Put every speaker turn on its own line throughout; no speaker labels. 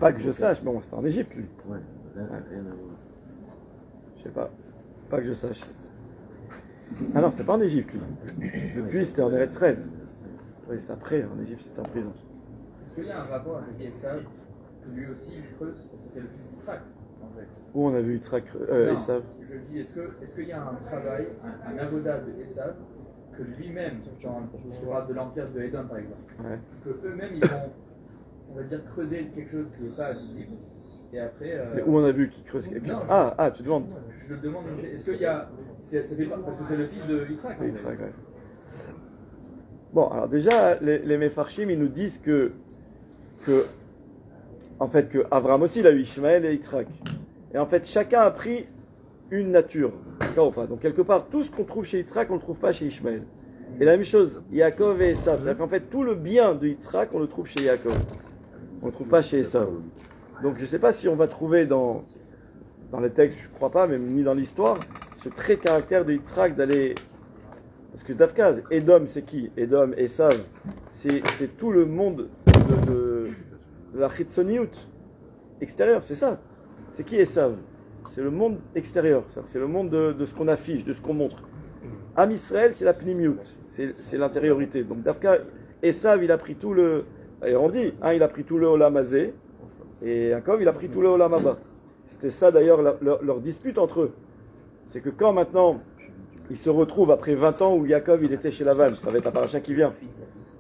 Pas que je sache, bon, c'était en Égypte, lui.
Ouais, rien à voir.
Je sais pas. Pas que je sache. Ah non, c'était pas en Égypte, lui. Depuis, c'était en Eretz Israël. Oui, c'était après, en Égypte, c'était en prison.
Est-ce qu'il y a un rapport avec Esav, que lui aussi il creuse, parce que c'est le fils d'Israël, en fait.
Où on a vu Yitzhak,
Non,
Esav.
je dis, est-ce qu'il y a un travail, un avodat de Esav, que lui-même, quand je parle de l'empire de Edom par exemple,
Ouais.
que eux-mêmes ils vont, on va dire, creuser quelque chose qui n'est pas visible, et après.
Mais où on a vu qu'il creuse quelque chose. Ah, tu demandes.
Je le demande, est-ce qu'il y a. Ça fait pas, parce que c'est le fils de Yitzhak. En fait.
Yitzhak, ouais. Bon, alors déjà, les Mefarshim, ils nous disent que en fait, que Abraham aussi, il a eu Ishmaël et Yitzhak. Et en fait, chacun a pris une nature. D'accord ou pas? Donc, quelque part, tout ce qu'on trouve chez Yitzhak, on ne le trouve pas chez Ishmaël. Et la même chose, Yaakov et Esav. C'est-à-dire qu'en fait, tout le bien de Yitzhak, on le trouve chez Yaakov. On ne le trouve pas chez Esav. Donc, je ne sais pas si on va trouver dans les textes, je ne crois pas, mais ni dans l'histoire, ce trait caractère de Yitzhak d'aller. Parce que Dafka, Edom, c'est qui? Edom, Esav, c'est tout le monde de la Chitzoniout extérieur, c'est ça. C'est qui Esav? C'est le monde extérieur, c'est le monde de ce qu'on affiche, de ce qu'on montre. Am Israël, c'est la pnimiout, c'est l'intériorité. Donc Dafka, Esav, il a pris tout le. Et on dit, il a pris tout le Olam Hazé, et Yaakov, il a pris tout le Olam Haba. C'était ça d'ailleurs leur dispute entre eux. C'est que quand maintenant ils se retrouvent après 20 ans où Yaakov il était chez Lavan, ça va être la paracha qui vient,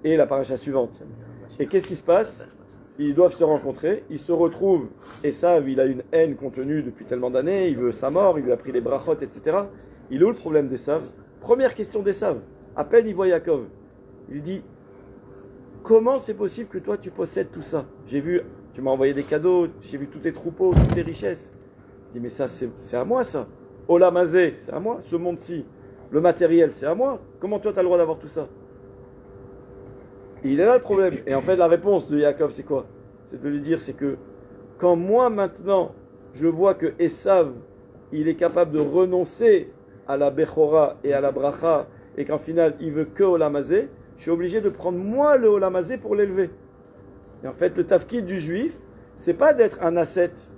et la paracha suivante. Et qu'est-ce qui se passe? Ils doivent se rencontrer, ils se retrouvent, Esav il a une haine contenue depuis tellement d'années, il veut sa mort, il lui a pris les brachot, etc. Il est où le problème d'Esav? Première question d'Esav, à peine il voit Yaakov, il lui dit, comment c'est possible que toi tu possèdes tout ça? J'ai vu, tu m'as envoyé des cadeaux, j'ai vu tous tes troupeaux, toutes tes richesses. Il dit, mais ça c'est à moi ça. Olam Hazé, c'est à moi, ce monde-ci. Le matériel, c'est à moi. Comment toi, tu as le droit d'avoir tout ça? Et il est là le problème. Et en fait, la réponse de Yaakov, c'est quoi? C'est de lui dire, c'est que quand moi, maintenant, je vois que Esav, il est capable de renoncer à la Bechora et à la Bracha, et qu'en final, il veut que Olam Hazé, je suis obligé de prendre moi le Olam Hazé pour l'élever. Et en fait, le tafkid du juif, c'est pas d'être un ascète,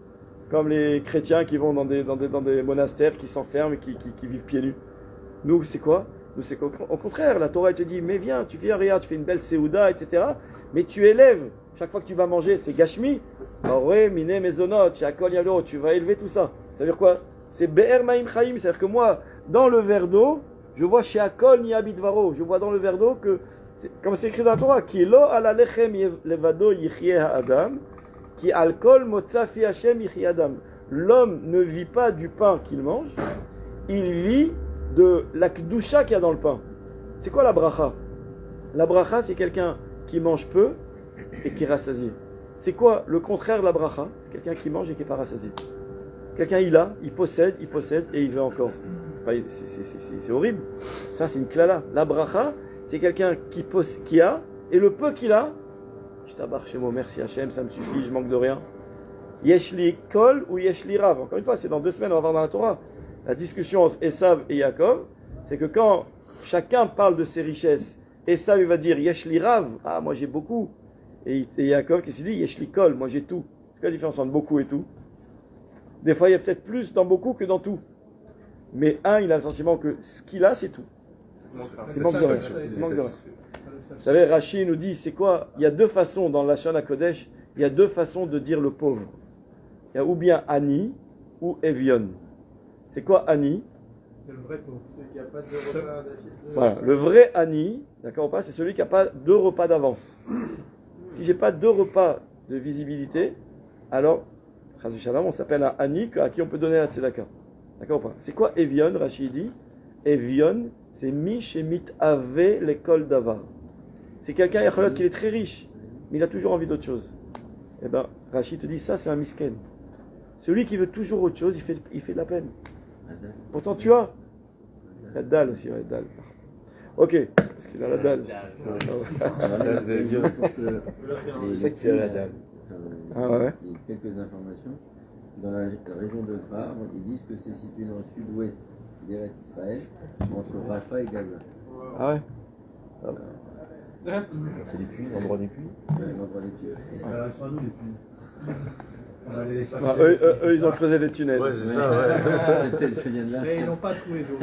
comme les chrétiens qui vont dans des monastères, qui s'enferment et qui vivent pieds nus. Nous, c'est quoi? Nous, c'est qu'au contraire, la Torah te dit, mais viens, tu viens, regarde, tu fais une belle séouda, etc. Mais tu élèves. Chaque fois que tu vas manger, c'est gashmi. Oré, mine, mezonot, shakol yalo, tu vas élever tout ça. Ça veut dire quoi? C'est be'er ma'im chaim. C'est-à-dire que moi, dans le verre d'eau, je vois shakol ni abitvaro. Je vois dans le verre d'eau que, comme c'est écrit dans la Torah, ki lo ala lechem levado yichye ha'adam, ki alkol motza fi Hashem yichye adam. L'homme ne vit pas du pain qu'il mange, il vit de la kdusha qu'il y a dans le pain. C'est quoi la bracha? La bracha, c'est quelqu'un qui mange peu et qui est rassasié. C'est quoi le contraire de la bracha? C'est quelqu'un qui mange et qui n'est pas rassasié. Quelqu'un, il possède et il veut encore. C'est horrible. Ça, c'est une klala. La bracha, c'est quelqu'un qui a, et le peu qu'il a, je tabarre chez moi, merci Hachem, ça me suffit, je manque de rien. Yeshli kol ou yeshli rav. Encore une fois, c'est dans 2 semaines, on va voir dans la Torah. La discussion entre Esav et Yaakov, c'est que quand chacun parle de ses richesses, Esav il va dire Yeshli Rav, moi j'ai beaucoup. Et Yaakov qui s'est dit Yeshli Kol, moi j'ai tout. C'est quoi la différence entre beaucoup et tout? Des fois il y a peut-être plus dans beaucoup que dans tout. Mais il a le sentiment que ce qu'il a c'est tout. Il manque de rien. Vous savez, Rashi nous dit c'est quoi? Il y a 2 façons dans la Shana Kodesh, il y a 2 façons de dire le pauvre. Il y a ou bien Ani ou Evion. C'est quoi Ani?
C'est le vrai pauvre.
Celui qui n'a pas de repas d'affilée.
Voilà, le vrai Ani, d'accord ou pas, c'est celui qui n'a pas 2 repas d'avance. Si j'ai pas 2 repas de visibilité, alors, on s'appelle un Ani à qui on peut donner la tzedaka. D'accord ou pas? C'est quoi Evion? Rachid dit Evion, c'est Mi Shemit Ave l'école d'Avar. C'est quelqu'un qui est très riche, mais il a toujours envie d'autre chose. Eh bien, Rachid te dit ça, c'est un misken. Celui qui veut toujours autre chose, il fait de la peine. Pourtant, tu as la dalle aussi, ouais, dalle. Ok, parce qu'il a la dalle.
La dalle de Dieu.
Je sais que tu as la dalle. Ah ouais.
Il y a quelques informations. Dans la région de Kfar, ils disent que c'est situé dans le sud-ouest d'Eretz Israël, entre Rafah et Gaza.
Ah ouais.
C'est des puits, l'endroit des puits.
L'endroit des pieds.
Sur nous, les puits. On va aller les chercher.
Non, eux, ils ont creusé des tunnels.
Ouais, c'est ça, ouais.
C'était ce lien là.
Mais ils n'ont pas trouvé d'eau.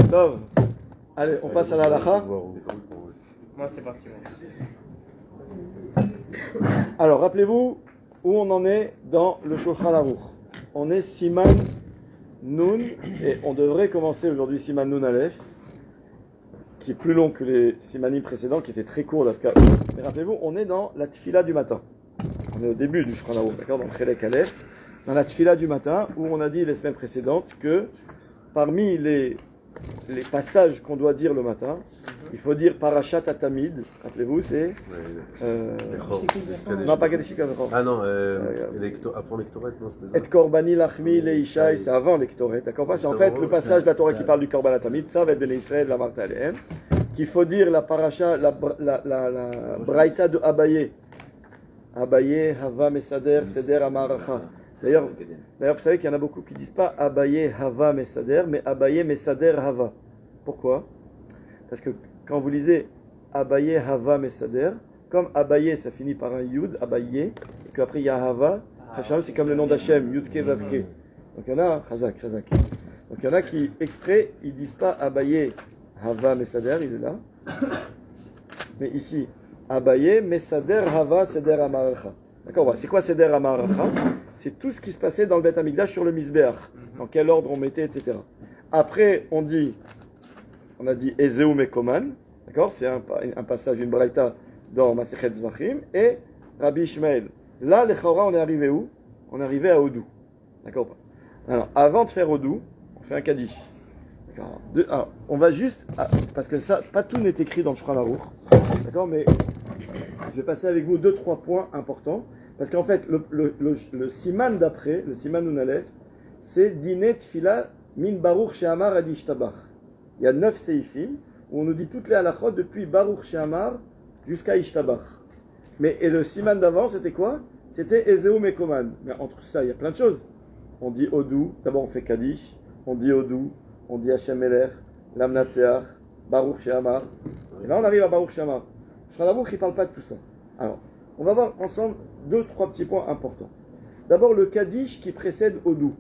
Tov. Allez, on passe à la halakha.
Moi, c'est parti.
Alors, rappelez-vous où on en est dans le Shulchan Aruch. On est Siman Nun, et on devrait commencer aujourd'hui Siman Nun Aleph, qui est plus long que les Simanim précédents, qui étaient très courts d'Afka. Mais rappelez-vous, on est dans la Tfila du matin. On est au début du Shulchan Aruch, d'accord, dans le Chelek Aleph, dans la Tfila du matin, où on a dit les semaines précédentes que parmi les passages qu'on doit dire le matin, il faut dire Parashat Atamid, rappelez-vous, c'est... non, pas Kadeshik Avechor.
Ah non, après l'Ektoret, non, c'était ça.
Et Korbani Lachmi Leishai, c'est avant l'Ektoret, d'accord? C'est en fait le passage de la Torah qui parle du Korban Atamid, ça va être Ben Israël, la Martha Alehem, qu'il faut dire la Parasha, la Braïta de Abaye. Abaye, Hava Mesader, Seder Amaracha. D'ailleurs, vous savez qu'il y en a beaucoup qui ne disent pas Abaye, Hava Mesader, mais Abaye, Mesader, Hava. Pourquoi? Parce que quand vous lisez Abaye, Hava, Mesader, comme Abaye, ça finit par un Yud, Abaye, et qu'après il y a Hava, Hacham, c'est comme le nom d'Hachem, Yudke, Vavke. Donc il y en a, Chazak. Donc il y en a qui, exprès, ils ne disent pas Abaye, Hava, Mesader, il est là. Mais ici, Abaye, Mesader, Hava, Seder, Amaracha. D'accord, c'est quoi Seder, Amaracha? C'est tout ce qui se passait dans le Beth Amikdash sur le Mizbeach, dans quel ordre on mettait, etc. Après, on a dit Ezeu Mekoman, d'accord, c'est un passage, une braïta dans Masechet Zvachim, et Rabbi Ishmael. Là, les Chora, on est arrivé où? On est arrivé à Odou, d'accord. Alors, avant de faire Odou, on fait un Kaddish. Alors, on va juste, parce que ça, pas tout n'est écrit dans le Shulchan Aruch, d'accord, mais je vais passer avec vous 2-3 points importants. Parce qu'en fait, le siman d'après, le siman Nun Aleph, c'est Dinet Tfila Min Baruch She'amar Adi Ishtabach. Il y a 9 seifim où on nous dit toutes les halachot depuis Baruch She'amar jusqu'à Ishtabach. Et le siman d'avant, c'était quoi? C'était Ezeu Mekoman. Mais entre ça, il y a plein de choses. On dit Odou, d'abord on fait Kaddish, on dit Odou, on dit Hashem Melech, Lamnatseach, Baruch She'amar. Et là on arrive à Baruch She'amar. Shulchan Aruch, il ne parle pas de tout ça. Alors, on va voir ensemble 2-3 petits points importants. D'abord, le Kaddish qui précède Odou.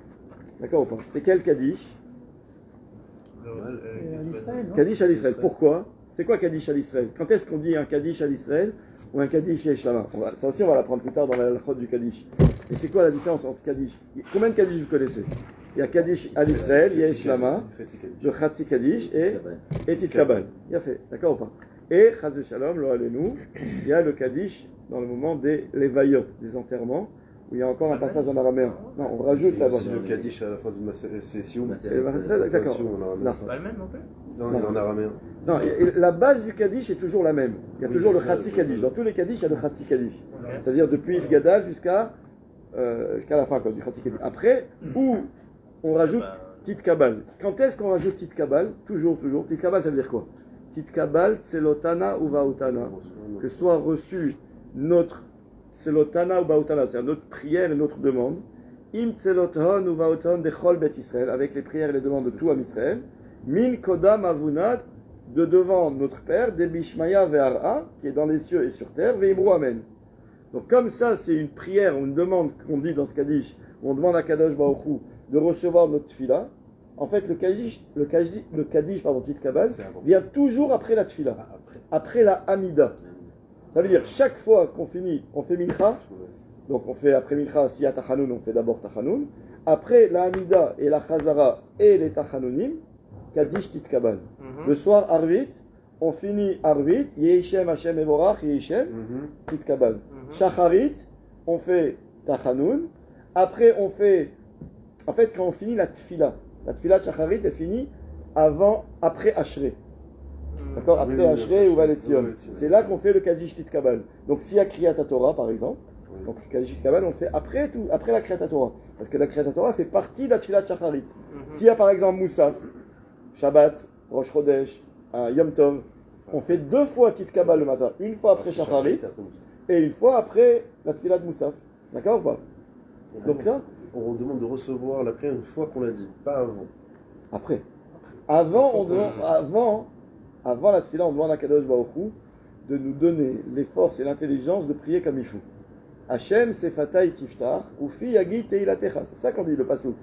D'accord ou pas? C'est quel Kaddish? Kaddish à l'Israël. Pourquoi? C'est quoi Kaddish à l'Israël? Quand est-ce qu'on dit un Kaddish à l'Israël ou un Kaddish Yesh Lama? Ça aussi, on va l'apprendre plus tard dans la halachot du Kaddish. Et c'est quoi la différence entre Kaddish? Combien de Kaddish vous connaissez? Il y a Kaddish à l'Israël, Yesh Lama, le Chatzi Kaddish et Titkabal. Il y a fait. D'accord ou pas? Et Chaz Shalom, lo alenu, il y a le Kaddish dans le moment des Levayot, des enterrements, où il y a encore un passage en araméen. Non, on rajoute la voix.
C'est le Kaddish à la fin du c'est Sioum.
D'accord. Non.
C'est pas le même non plus?
Non, il est en araméen.
Non, la base du Kaddish est toujours la même. Il y a toujours le Chatzi Kaddish. Dans tous les Kaddish, il y a le Chatzi Kaddish. C'est-à-dire depuis Isgadal jusqu'à la fin quoi, du Chatzi Kaddish. Après, où on rajoute Titkabal. Quand est-ce qu'on rajoute Titkabal? Toujours. Titkabal, ça veut dire quoi? Titkabal, Tselotana ou Vautana. Que soit reçu notre Tselotana ou Vautana, c'est-à-dire notre prière et notre demande. Im Tselothon ou Vauton de Chol Bet Israël, avec les prières et les demandes de tout à Israël. Min Kodam Avunat, de devant notre Père, de Bishmaya Ve'ara, qui est dans les cieux et sur terre, Ve'imru Amen. Donc comme ça, c'est une prière ou une demande qu'on dit dans ce Kaddish, où on demande à Kadosh Baruch Hu de recevoir notre tefila. En fait, le Kaddish, Titkabal, vient toujours après la tefila, après la Hamida. Ça veut dire, chaque fois qu'on finit, on fait Mincha, donc on fait après Mincha, s'il y a Tachanun, on fait d'abord Tachanun. Après la Hamida et la Chazara et les Tachanunim, Kaddish Titkabal. Le soir, Arvit, on finit Arvit, Yehishem Hashem Evorach, Yehishem, Titkabal. Shacharit, on fait Tachanun. Après, on fait, en fait, quand on finit la tefila de Shacharit est finie après Ashrei. D'accord? Après Ashrei ou Valetzion. C'est là qu'on fait le Kaddish Titkabal. Donc s'il y a Kriyat Torah par exemple, donc le Kaddish Titkabal on fait après la Kriyat Torah. Parce que la Kriyat Torah fait partie de la tefila de Shacharit. S'il y a par exemple Moussaf, Shabbat, Rosh Chodesh, Yom Tov, on fait 2 fois Titkabal le matin. Une fois après Shacharit et une fois après la tefila de Moussaf. D'accord ou pas? Donc ça,
on demande de recevoir la prière une fois qu'on l'a dit, pas avant.
Après. Avant, Avant la tefila, on demande à Kadosh Baruch Hu de nous donner les forces et l'intelligence de prier comme il faut. Hachem sefatai tiftar, ufi yagi teilatecha. C'est ça qu'on dit le passou.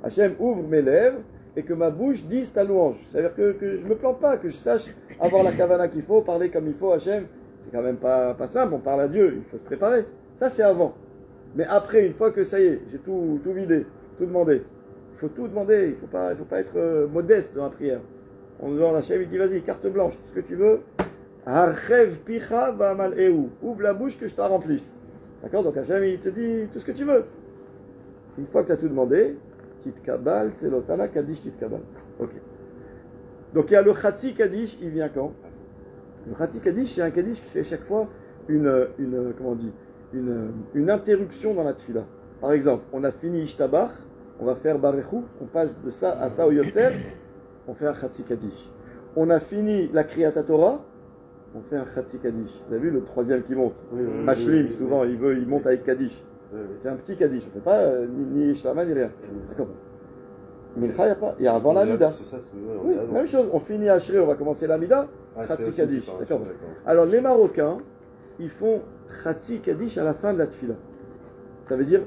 Hachem ouvre mes lèvres et que ma bouche dise ta louange. C'est-à-dire que je me plante pas, que je sache avoir la kavana qu'il faut, parler comme il faut. Hachem, c'est quand même pas simple, on parle à Dieu, il faut se préparer. Ça c'est avant. Mais après, une fois que ça y est, j'ai tout vidé, tout demandé, il faut tout demander, il faut pas être modeste dans la prière. On demande à Hachem, il dit vas-y, carte blanche, tout ce que tu veux. Harchev picha va'amal ehu. Ouvre la bouche que je t'en remplisse. D'accord? Donc Hachem, il te dit tout ce que tu veux. Une fois que tu as tout demandé, Titkabal, Tselotana, Kaddish, Titkabal. Ok. Donc il y a le Khatsi Kaddish, il vient quand? Le Khatsi Kaddish, c'est un Kaddish qui fait chaque fois une interruption dans la tefila. Par exemple, on a fini Ishtabach, on va faire Barechou, on passe de ça à ça au Yotzer, on fait un Khatsi Kaddish. On a fini la Kriyat Torah, on fait un Khatsi Kaddish. Vous avez vu le troisième qui monte? Mashlim, souvent, il monte avec Kaddish. C'est un petit Kaddish, on ne fait pas ni Shlama ni rien. D'accord. Mincha, il n'y a pas. Il y a avant l'Amida.
C'est ça,
oui, même chose. On finit Ashrei, on va commencer l'Amida. Khatsi Kaddish. D'accord. Alors, les Marocains, ils font Khatsi Kaddish à la fin de la tefila. Ça veut dire,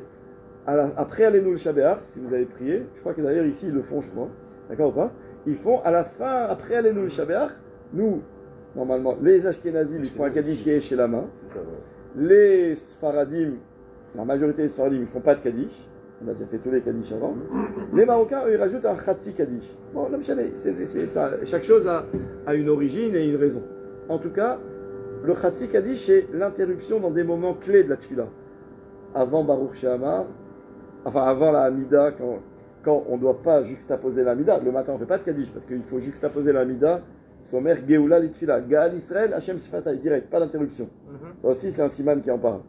après Alenu le Shabbat, si vous avez prié, je crois que d'ailleurs ici, ils le font, je crois. D'accord ou pas? Ils font à la fin, après Alenu le Shabbat, nous, normalement, les Ashkenazim, ils font un Kaddish qui est chez la main. C'est ça, ouais. Les Sfaradim, la majorité des Sfaradim, ils ne font pas de Kaddish. On a déjà fait tous les Kaddish avant. Les Marocains, eux, ils rajoutent un Khatsi Kaddish. Bon, c'est ça. Chaque chose a une origine et une raison. En tout cas, le Khatsi Kaddish, c'est l'interruption dans des moments clés de la Tefila. Avant Baruch She'amar, enfin avant la Hamida, quand on ne doit pas juxtaposer la Hamida. Le matin, on ne fait pas de Kaddish parce qu'il faut juxtaposer la Hamida. Somer Geoula Litfila. Gaal Israël, Hachem Sifatai, direct, pas d'interruption. Ça aussi, c'est un siman qui en parle.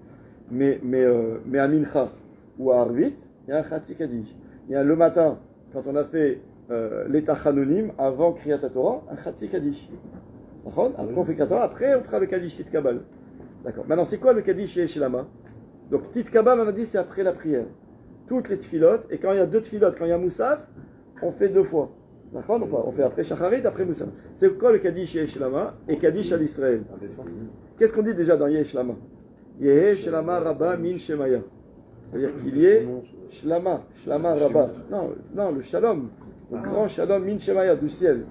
Mais à Mincha ou à Arvit, il y a un Khatsi Kaddish. Il y a le matin, quand on a fait l'état Hanonim, avant Kriyat Torah, un Khatsi Kaddish. Après, on fait Torah, après, on fera le Kaddish Titkabal. D'accord. Maintenant, c'est quoi le Kaddish chez Lama? Donc, Titkabal, on a dit, c'est après la prière. Toutes les tfilotes, et quand il y a deux tfilotes, quand il y a Moussaf, on fait deux fois. D'accord? Donc, on fait après Shacharit, après Moussaf. C'est quoi le Kaddish Yesh Lama et Kaddish à l'Israël? Qu'est-ce qu'on dit déjà dans Yesh Lama? Yesh Lama Rabba Min Shemaya. C'est-à-dire qu'il y ait Shlama Rabba. Non, le Shalom, le grand Shalom Min Shemaya du ciel.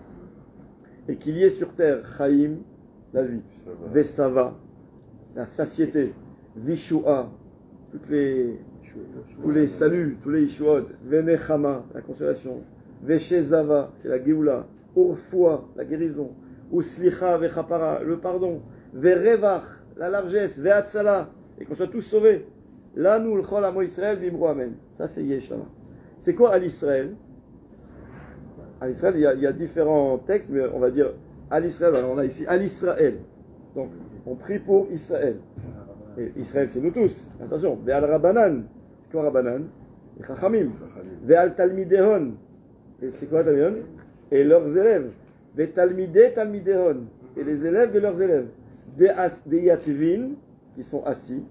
Et qu'il y ait sur terre Chaim, la vie, Vesava, la satiété, Vishua, tous les saluts, tous les Yishuot, Venechama, la consolation, Veshezava, c'est la Geoula, Urfua, la guérison, Uslicha, Vechapara, le pardon, Verevach, la largesse, Vehatzala, et qu'on soit tous sauvés. Là, nous, le Chol Amo Israël, Vimro Amen. Ça, c'est Yesh Lama. C'est quoi à l'Israël? À l'Israël, il y a différents textes, mais on va dire à l'Israël. Alors, on a ici à l'Israël. Donc, on prie pour Israël. Et Israël, c'est nous tous. Attention. Ve'al Rabbanan. C'est quoi Rabbanan? Les Chachamim. Ve'al Talmidehon. Et c'est quoi Talmidehon? Et leurs élèves. Ve'talmideh Talmidehon. Et les élèves de leurs élèves. Des Yativin, qui sont assis.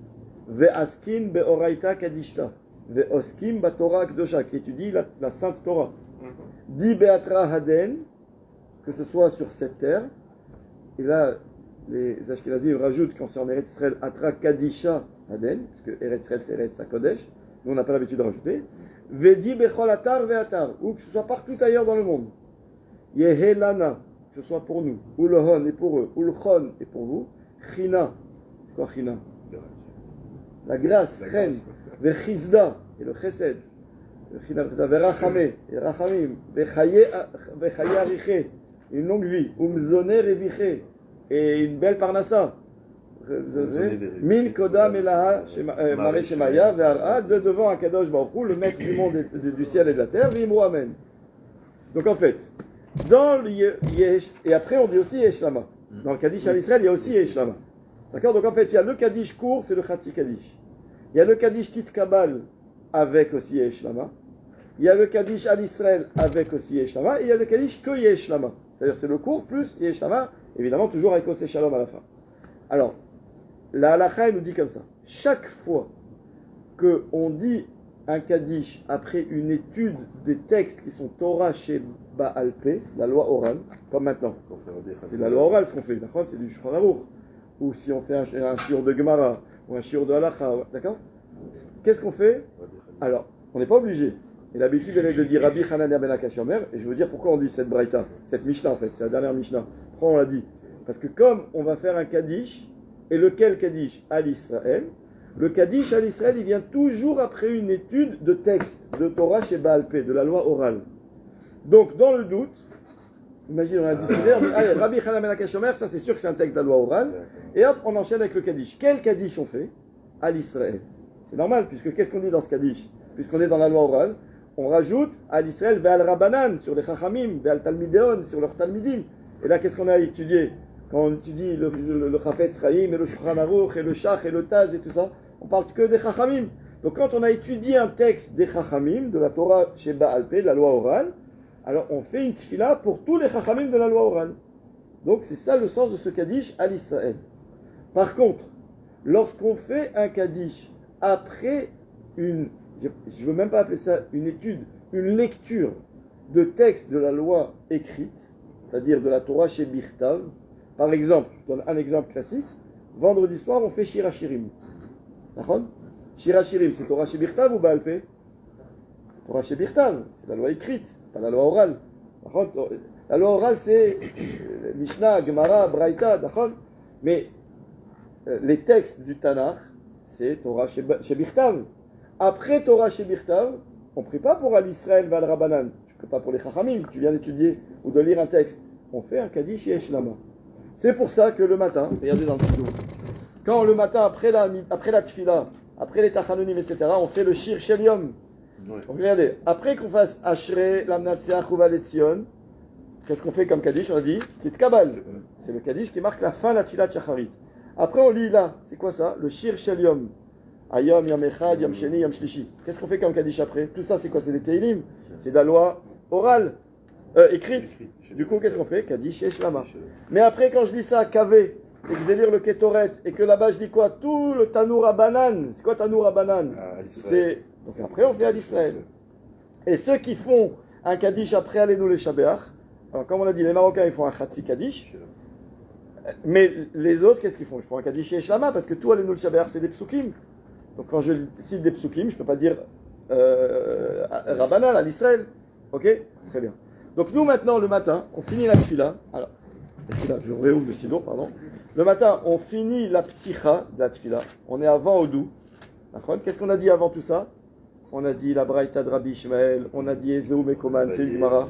Ve'askin be'oraita kadishta. Ve'oskim ba'torah kdosha, qui étudie la sainte Torah. Di be'atra haden, que ce soit sur cette terre. Et là, les Ashkenazim rajoutent, quand c'est en Eretz Israël, atra kadisha haden, parce que Eretz Israël c'est Eretz Hakodesh. Nous on n'a pas l'habitude de rajouter. Ve'di bechol atar ve'atar, ou que ce soit partout ailleurs dans le monde. Yehe lana, que ce soit pour nous. Ulohon et pour eux. Ulchon et pour vous. China, c'est quoi China? La grâce, Chen, Vechizda, et le Chesed, Verachame, et Rachamim, Vechaye Ariche, une longue vie, Umzone Reviche, et une belle Parnassa. Min Koda Melaha Mare Shemaya, Ve'ara, de devant Akadosh Baruch Hu, le maître du monde du ciel et de la terre, Vimro Amen. Donc en fait, dans le Yesh, et après on dit aussi Yesh Lama. Dans le Kaddish à l'Israël, il y a aussi Yesh Lama. D'accord? Donc en fait, il y a le Kaddish court, c'est le Khatsi Kaddish. Il y a le Kaddish Titkabal avec aussi Yesh Lama. Il y a le Kaddish à l'Israël avec aussi Yesh Lama. Et il y a le Kaddish que Yesh Lama. C'est-à-dire c'est le court plus Yesh Lama, évidemment toujours avec Osé Shalom à la fin. Alors, la halakha nous dit comme ça. Chaque fois qu'on dit un Kaddish après une étude des textes qui sont Torah chez Baal Pé, la loi orale, comme maintenant. C'est la loi orale ce qu'on fait, d'accord? C'est du Shulchan Aruch. Ou si on fait un shiur de Gemara, ou un shiur de Halacha, d'accord? Qu'est-ce qu'on fait? Alors, on n'est pas obligé. Et l'habitude, elle est de dire Rabbi Hanania ben Akash Omer, et je veux dire pourquoi on dit cette Braïta, cette Mishnah en fait, c'est la dernière Mishnah. Pourquoi on l'a dit? Parce que comme on va faire un Kaddish, et lequel Kaddish? À l'Israël, le Kaddish à l'Israël, il vient toujours après une étude de texte, de Torah chez Baal Pé, de la loi orale. Donc, dans le doute, imagine, on a décidé, on dit, allez, Rabbi Hanania ben Akash Omer, ça c'est sûr que c'est un texte de la loi orale, et hop, on enchaîne avec le Kaddish. Quel Kaddish on fait? À l'Israël. C'est normal, puisque qu'est-ce qu'on dit dans ce Kaddish? Puisqu'on est dans la loi orale, on rajoute à l'Israël Ve'al Rabanan sur les Chachamim, Ve'al Talmideon sur leurs Talmidim. Et là, qu'est-ce qu'on a étudié? Quand on étudie le Chafetz Chaim, et le Shulchan Aruch, et le Shach, et le Taz, et tout ça, on parle que des Chachamim. Donc quand on a étudié un texte des Chachamim, de la Torah chez Baal Pé, de la loi orale, alors on fait une tfila pour tous les Chachamim de la loi orale. Donc c'est ça le sens de ce Kaddish à l'Israël. Par contre, lorsqu'on fait un Kaddish après une, je ne veux même pas appeler ça une étude, une lecture de texte de la loi écrite, c'est-à-dire de la Torah chez Birtav. Par exemple, je donne un exemple classique, vendredi soir on fait Shir HaShirim. D'accord? Shir HaShirim, c'est Torah chez Birtav ou Baal Pé? Torah chez Birtav, c'est la loi écrite, c'est pas la loi orale. D'accord? La loi orale c'est Mishnah, Gemara, Braïta, d'accord? Mais les textes du Tanakh, c'est Torah chez Birtav. Après Torah chez Birtav, on ne prie pas pour Al-Israël Val Rabanan. Tu ne pries pas pour les Chachamim, tu viens d'étudier ou de lire un texte. On fait un Kaddish Yesh Lama. C'est pour ça que le matin, regardez dans le studio, quand le matin, après la Tfila, après les Tachanonim, etc., on fait le Shir Shel Yom. Donc regardez, après qu'on fasse Ashrei, Lamnatseach, Uval Etzion, qu'est-ce qu'on fait comme Kaddish? On a dit Titkabal. C'est le Kaddish qui marque la fin de la Tfila de Shacharit. Après on lit là, c'est quoi ça? Le Shir Shel Yom. Ayom, Yom Echad, Yom Sheni, Yom Shlishi. Qu'est-ce qu'on fait comme Kaddish après? Tout ça c'est quoi? C'est des Teilim. C'est de la loi orale, écrite. Du coup qu'est-ce qu'on fait? Kaddish Yesh Lama. Mais après quand je lis ça, Kavé, et que je vais lire le Ketoret, et que là-bas je dis quoi? Tout le Tanour Abanan. C'est quoi Tanour Abanan? C'est... Donc après on fait à l'Israël. Et ceux qui font un Kaddish après Aleinu les Shabeach, alors comme on a dit, les Marocains ils font un Khatsi Kaddish. Mais les autres, qu'est-ce qu'ils font? Ils font un Kaddish Yesh Lama parce que tout Aleinu le Shabeach c'est des psukim. Donc quand je cite des psukim, je ne peux pas dire Rabbanan à l'Israël. Ok? Très bien. Donc nous maintenant, le matin, on finit la tfila. Alors, je réouvre le sido, pardon. Le matin, on finit la pticha de la tfila. On est avant Odou. Qu'est-ce qu'on a dit avant tout ça? On a dit la Braïta de Rabbi Ishmael, on a dit Ezeu Mekoman, c'est Gemara.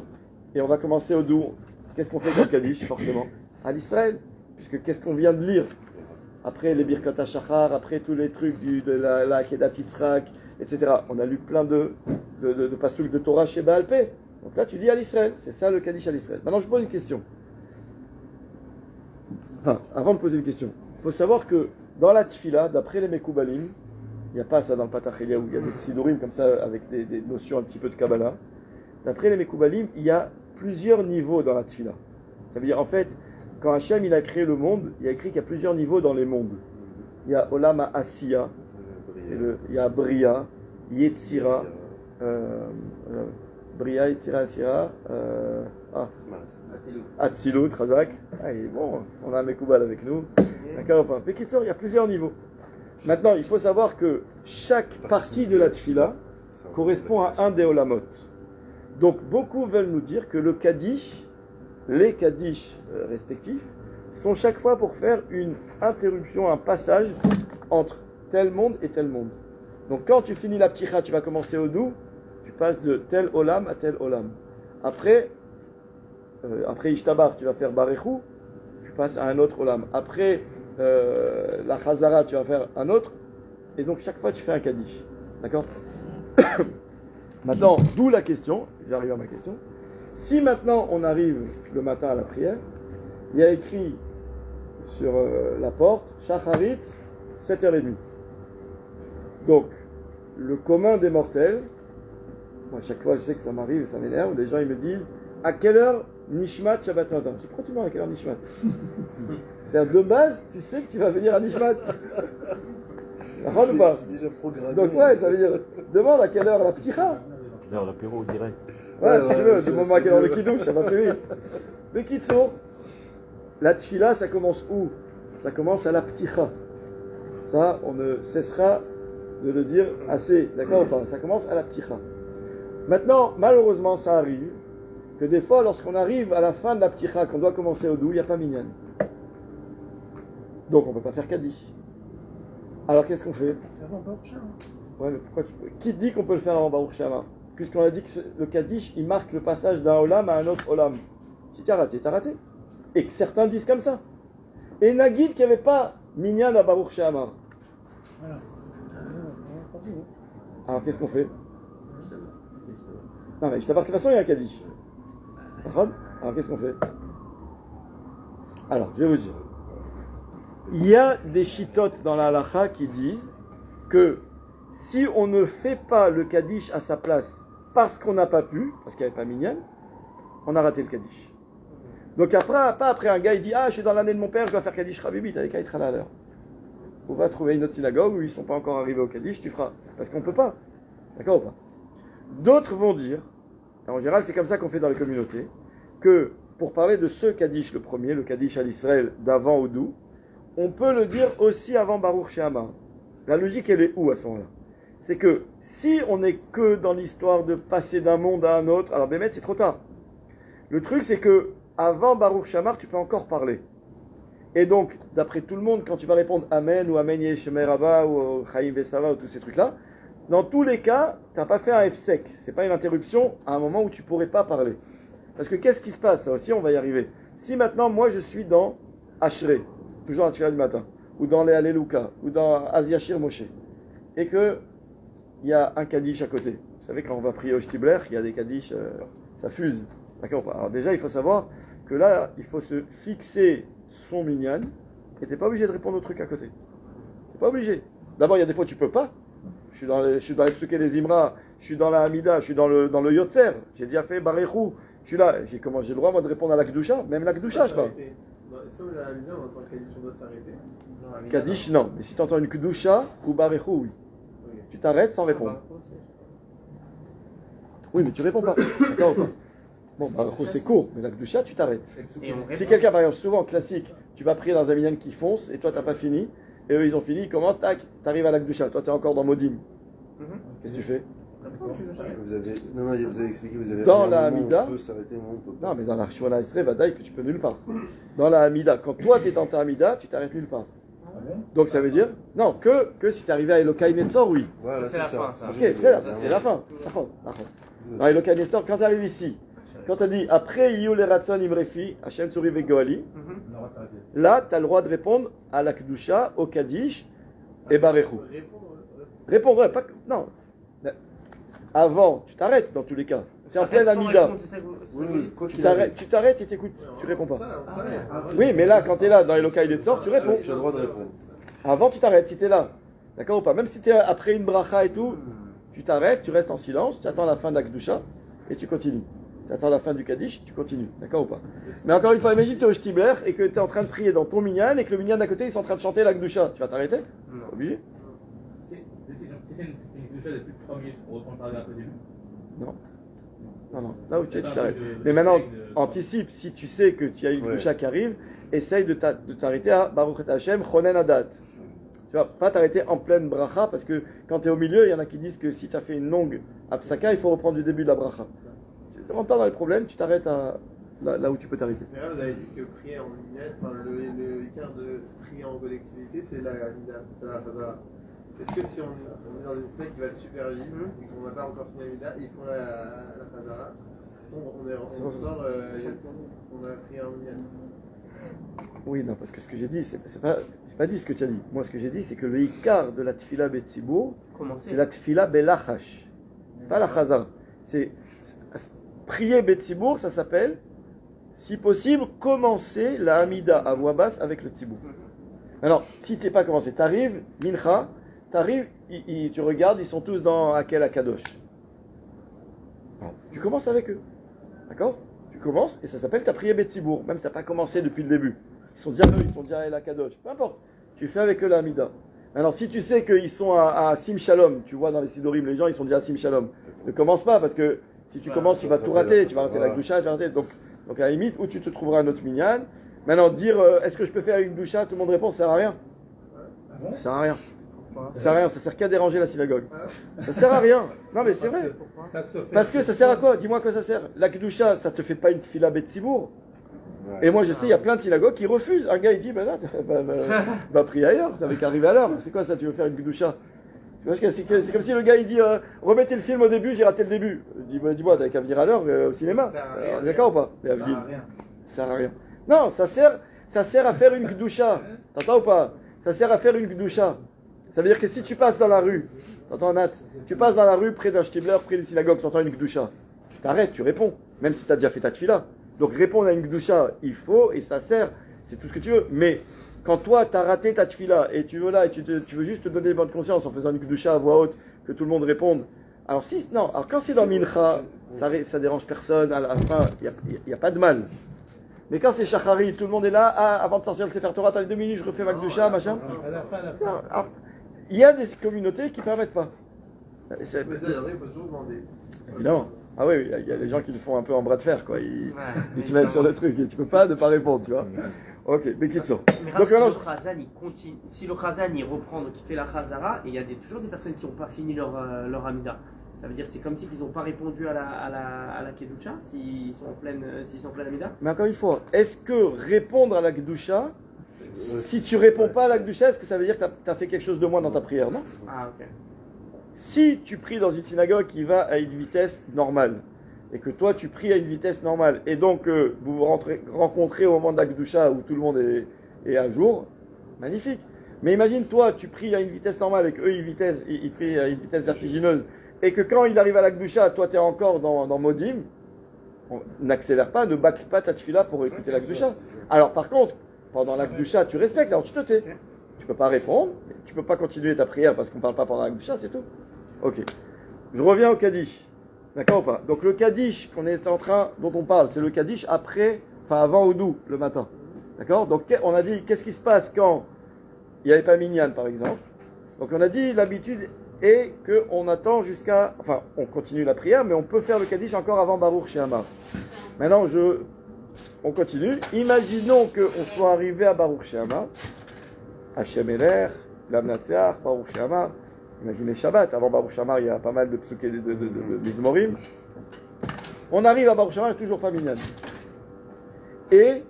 Et on va commencer Odou. Qu'est-ce qu'on fait comme Kaddish, forcément? À l'Israël. Puisque qu'est-ce qu'on vient de lire? Après les Birkat HaShachar, après tous les trucs de la Akedat Yitzhak, etc. On a lu plein de pasuk de Torah chez Baal Pé. Donc là, tu dis à l'Israël. C'est ça le Kaddish à l'Israël. Maintenant, je pose une question. Enfin, avant de poser une question, il faut savoir que dans la Tfila, d'après les Mekoubalim, il n'y a pas ça dans le Patach Eliyahu, il y a des Sidurim comme ça, avec des notions un petit peu de Kabbalah. D'après les Mekoubalim, il y a plusieurs niveaux dans la Tfila. Ça veut dire, en fait, quand Hachem il a créé le monde, il a écrit qu'il y a plusieurs niveaux dans les mondes. Il y a Olam Asiya, il y a Bria, Yetzira, Bria, Yetzira, Asira, Atzilut, Razak. Ah, il est bon, on a un Mekoubal avec nous. D'accord, enfin. Mais il y a plusieurs niveaux. Maintenant, il faut savoir que chaque partie de la Tfila correspond à un des Olamot. Donc, beaucoup veulent nous dire que le Kaddish, les Kaddish respectifs, sont chaque fois pour faire une interruption, un passage entre tel monde et tel monde. Donc quand tu finis la pticha, tu vas commencer au doux, tu passes de tel olam à tel olam. Après Ishtabar, tu vas faire Barechou, tu passes à un autre olam. Après la Chazara, tu vas faire un autre. Et donc chaque fois tu fais un Kaddish. D'accord? Maintenant, d'où la question, j'arrive à ma question. Si maintenant on arrive le matin à la prière, il y a écrit sur la porte, Shacharit, 7h30. Donc, le commun des mortels, moi chaque fois je sais que ça m'arrive et ça m'énerve, les gens ils me disent, à quelle heure Nishmat Shabbat Matin? Je dis, pourquoi tu demandes à quelle heure Nishmat? C'est-à-dire de base, tu sais que tu vas venir à Nishmat. D'accord ou pas?
C'est déjà programmé.
Donc ouais, ça veut dire, demande à quelle heure la pticha.
L'heure l'apéro direct.
Ouais, si tu veux,
c'est-
demande-moi à quelle heure le
c'est-
kidouche, ça va plus vite. Le kitsour, la tfila, ça commence où? Ça commence à la pticha. Ça, on ne cessera de le dire assez, d'accord ou pas? Ça commence à la pticha. Maintenant, malheureusement, ça arrive que des fois, lorsqu'on arrive à la fin de la pticha, qu'on doit commencer au doux, il n'y a pas minyan. Donc on ne peut pas faire kaddish. Alors qu'est-ce qu'on fait? Ouais, mais pourquoi qui dit qu'on peut le faire avant Baruch Shama? Puisqu'on a dit que le kaddish, il marque le passage d'un olam à un autre olam. Si tu as raté, tu as raté. Et que certains disent comme ça. Et Nagid qu'il n'y avait pas minyan à Baruch Shama. Alors qu'est-ce qu'on fait? Non mais je t'apporte de toute façon il y a un kaddish. D'accord? Alors qu'est-ce qu'on fait? Alors je vais vous dire. Il y a des chitotes dans la halacha qui disent que si on ne fait pas le kaddish à sa place parce qu'on n'a pas pu, parce qu'il n'y avait pas minyan, on a raté le kaddish. Donc après, pas après un gars il dit ah je suis dans l'année de mon père, je dois faire kaddish rabibit avec qu'à être à l'heure. On va trouver une autre synagogue où ils ne sont pas encore arrivés au kaddish, tu feras. Parce qu'on ne peut pas. D'accord ou pas? D'autres vont dire, en général c'est comme ça qu'on fait dans les communautés, que pour parler de ce kaddish le premier, le kaddish à l'Israël d'avant Oudou, on peut le dire aussi avant Baruch Shema. La logique elle est où à ce moment-là? C'est que si on n'est que dans l'histoire de passer d'un monde à un autre, alors Bémet c'est trop tard. Le truc c'est que avant Baruch Shamar tu peux encore parler. Et donc, d'après tout le monde, quand tu vas répondre Amen ou Amen Yeshemer Rabba ou Chaim Vesava ou tous ces trucs-là, dans tous les cas, tu n'as pas fait un F-sec. C'est pas une interruption à un moment où tu ne pourrais pas parler. Parce que qu'est-ce qui se passe? Ça aussi, on va y arriver. Si maintenant, moi, je suis dans Ashrei, toujours à Tfilah du matin, ou dans les Alléluia, ou dans Aziachir Moshe, et que il y a un Kaddish à côté. Vous savez, quand on va prier au Shtibler, il y a des Kaddish, ça fuse. D'accord? Alors déjà, il faut savoir que là, il faut se fixer son minyan, et t'es pas obligé de répondre au truc à côté. T'es pas obligé. D'abord, il y a des fois tu peux pas. Je suis dans les Psuké les Imra, je suis dans la Hamida, je suis dans le Yotzer. J'ai déjà fait Barechou. Je suis là. J'ai le droit moi de répondre à la Kedusha, même la Kedusha, je parle.
Si on est dans la Hamida, on entend le Kaddish, on doit s'arrêter.
Kaddish, non. Mais si tu entends une Kedusha ou Barechou, oui.
Oui.
Tu t'arrêtes sans répondre. Oui, mais tu réponds pas. D'accord ou pas? Bon, Barechou c'est court, mais la Kedusha, tu t'arrêtes. Si quelqu'un, par exemple, souvent classique, tu vas prier dans un minyan qui fonce et toi t'as pas fini, et eux ils ont fini, ils commencent, tac, t'arrives à l'Akdusha, toi t'es encore dans Modim. Qu'est-ce que tu fais?
Vous avez expliqué, vous avez
Dans
un
la
moment où
Hamida,
on peut s'arrêter, un moment où on peut pas.
non mais dans la Shona Israël, Vadaï que tu peux nulle part. Dans la Hamida, quand toi t'es dans ta Hamida, tu t'arrêtes nulle part. Donc ça veut dire, non, que si t'es arrivé à Elokai Netzor, oui.
Voilà,
c'est
c'est
la
ça.
fin, ça.
Ok, c'est la fin. Dans Elokai Netzor, quand tu arrives ici, quand tu as dit après Yu le Ratson Imrefi, Hashem Tsuri Vegoali, là tu as le droit de répondre à la Kedusha, au Kaddish et Barechou. Répondre, ouais, pas que. Non. Avant, tu t'arrêtes dans tous les cas. Tu es en pleine Amida. Tu t'arrêtes et t'écoutes. Tu réponds pas. Oui, mais là, quand tu es là dans Elokai Netzor, tu réponds.
Tu as le droit de répondre.
Avant, tu t'arrêtes si tu es là. D'accord ou pas? Même si tu es après une bracha et tout, tu t'arrêtes, tu restes en silence, tu attends la fin de la Kedusha et tu continues. Tu attends la fin du Kaddish, tu continues. D'accord ou pas? Mais encore une fois, imagine que tu es au Shtibler et que tu es en train de prier dans ton minyan et que le minyan d'à côté ils sont en train de chanter la Kedusha. Tu vas t'arrêter?
Non.
Obligé?
Si c'est une Kedusha de plus de 3 minutes, on reprend le paragraphe au début.
Non. Non. Là où tu es, tu t'arrêtes. Mais maintenant, anticipe. Si tu sais que tu as une Kedusha qui arrive, essaye de t'arrêter à Baruch et Hashem, Chonen Adat. Tu vas pas t'arrêter en pleine bracha parce que quand tu es au milieu, il y en a qui disent que si tu as fait une longue apsaka, il faut reprendre du début de la bracha. Tu ne rentres pas dans les problèmes, tu t'arrêtes là où tu peux t'arrêter.
Mais là, vous avez dit que prier en minyan, enfin le écart de prier en collectivité, c'est la Hamida, c'est la Chazara. Est-ce que si on est dans une snake qui va super vite et qu'on n'a pas encore fini la Hamida, ils font la Chazara, on sort, on a prié en minyan.
Oui, non, parce que ce que j'ai dit, c'est pas dit ce que tu as dit. Moi, ce que j'ai dit, c'est que le Ikar de la Tfila Betzibur, c'est la Tfila Belachash, pas la Chazara. C'est prier Betzibur, ça s'appelle, si possible, commencer la Hamida à voix basse avec le Tzibur. Alors, si tu n'es pas commencé, tu arrives, Mincha, tu regardes, ils sont tous dans Akel Akadosh. Alors, tu commences avec eux. D'accord? Tu commences et ça s'appelle ta prière Betzibur, même si tu n'as pas commencé depuis le début. Ils sont déjà El Akadosh. Peu importe. Tu fais avec eux la Hamida. Maintenant, si tu sais qu'ils sont à Sim Shalom, tu vois dans les Sidorim, les gens ils sont déjà à Sim Shalom. Ne commence pas parce que si tu commences, tu vas tout rater. Tu vas rater la Gdusha, tu vas rater. Donc à la limite, où tu te trouveras un autre minyan. Maintenant, dire est-ce que je peux faire une Gdusha, tout le monde répond, ça sert à rien. Ça sert à rien. Ça sert à rien, ça sert qu'à déranger la synagogue. Ça sert à rien. Non mais c'est vrai. Parce que ça sert à quoi? Dis-moi à quoi ça sert. La Kedusha, ça te fait pas une tefila Betsibour. Et moi je sais, il y a plein de synagogues qui refusent. Un gars il dit, ben là, va prier ailleurs, t'avais qu'à arriver à l'heure. C'est quoi ça, tu veux faire une Kedusha? C'est comme si le gars il dit, remettez le film au début, j'ai raté le début. Dis-moi, t'avais qu'à venir à l'heure au cinéma. D'accord ou pas? Ça sert à rien. Ça sert à rien. Non, ça sert à faire une Kedusha. T'entends ou pas? Ça sert à faire une Kedusha. Ça veut dire que si tu passes dans la rue, t'entends Nat, tu passes dans la rue près d'un shtibler, près d'une synagogue, tu entends une Gdusha, tu t'arrêtes, tu réponds, même si tu as déjà fait ta tefila. Donc répondre à une Gdusha, il faut, et ça sert, c'est tout ce que tu veux. Mais quand toi, tu as raté ta tefila, et tu veux là, et tu veux juste te donner bonne conscience en faisant une Gdusha à voix haute, que tout le monde réponde. Alors quand c'est dans Mincha, ça dérange personne, à la fin, il n'y a pas de mal. Mais quand c'est Shachari, tout le monde est là, avant de sortir le Sefer Torah, t'as 2 minutes, je refais ma Gdusha, machin. Il y a des communautés qui ne permettent pas.
Mais ça, il faut toujours demander.
Évidemment. Ah oui, il y a des gens qui le font un peu en bras de fer, quoi. Ils te mettent sur le truc et tu peux pas ne pas répondre, tu vois. Ok, mais qui sont.
Mais si le Khazan il continue, si le Khazan il reprend, donc il fait la Khazara, et il y a toujours des personnes qui n'ont pas fini leur Amida. Ça veut dire c'est comme si ils n'ont pas répondu à la Kedusha s'ils sont en pleine Amida.
Mais encore une fois, est-ce que répondre à la Kedusha, si tu réponds pas à la Kedusha, est-ce que ça veut dire que tu as fait quelque chose de moins dans ta prière, non?
Ah ok.
Si tu pries dans une synagogue qui va à une vitesse normale, et que toi tu pries à une vitesse normale, et donc vous vous rencontrez au moment de la Kedusha où tout le monde est à jour, magnifique. Mais imagine toi, tu pries à une vitesse normale et qu'eux ils prient à une vitesse vertigineuse, et que quand il arrive à la Kedusha, toi tu es encore dans Modim, n'accélère pas, ne bâcle pas ta tefila pour écouter la Kedusha. Alors par contre, pendant la Kedusha, tu respectes, alors tu te tais. Tu peux pas répondre, tu peux pas continuer ta prière parce qu'on parle pas pendant la Kedusha, c'est tout. Ok. Je reviens au Kaddish. D'accord ou pas? Donc le Kaddish dont on parle, c'est le Kaddish avant Oudou, le matin. D'accord? Donc on a dit, qu'est-ce qui se passe quand il n'y avait pas Minyan, par exemple? Donc on a dit, l'habitude est qu'on attend on continue la prière, mais on peut faire le Kaddish encore avant Baruch She'amar. Maintenant, on continue. Imaginons qu'on soit arrivé à Baruch She'amar, Hashem Eler, Lamnatseach, Baruch She'amar. Imaginez Shabbat, avant Baruch She'amar, il y a pas mal de psuké de Mizmorim. On arrive à Baruch She'amar, il n'y a toujours pas Minyan. Et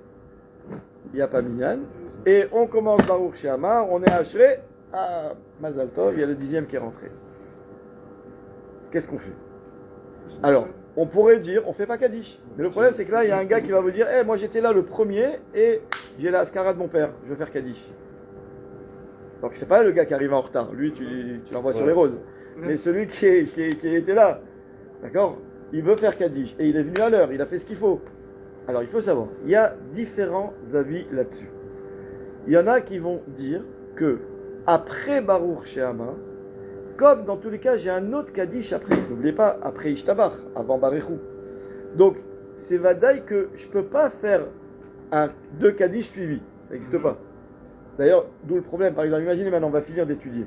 il n'y a pas Minyan. Et on commence Baruch She'amar, on est à Ashrei, à Mazal Tov, il y a le 10e qui est rentré. Qu'est-ce qu'on fait? Alors, on pourrait dire, on fait pas Kaddish. Mais le problème, c'est que là, il y a un gars qui va vous dire, moi j'étais là le premier et j'ai la Ascara de mon père, je veux faire Kaddish. Donc c'est pas le gars qui arrive en retard, lui tu l'envoies sur les roses. Mais celui qui était là, d'accord? Il veut faire Kaddish et il est venu à l'heure, il a fait ce qu'il faut. Alors il faut savoir, il y a différents avis là-dessus. Il y en a qui vont dire que après Baruch She'amar, comme dans tous les cas, j'ai un autre Kaddish après. N'oubliez pas, après Ishtabach, avant Barichou. Donc, c'est vadaï que je ne peux pas faire deux Kaddish suivis. Ça n'existe pas. D'ailleurs, d'où le problème. Par exemple, imaginez maintenant, on va finir d'étudier.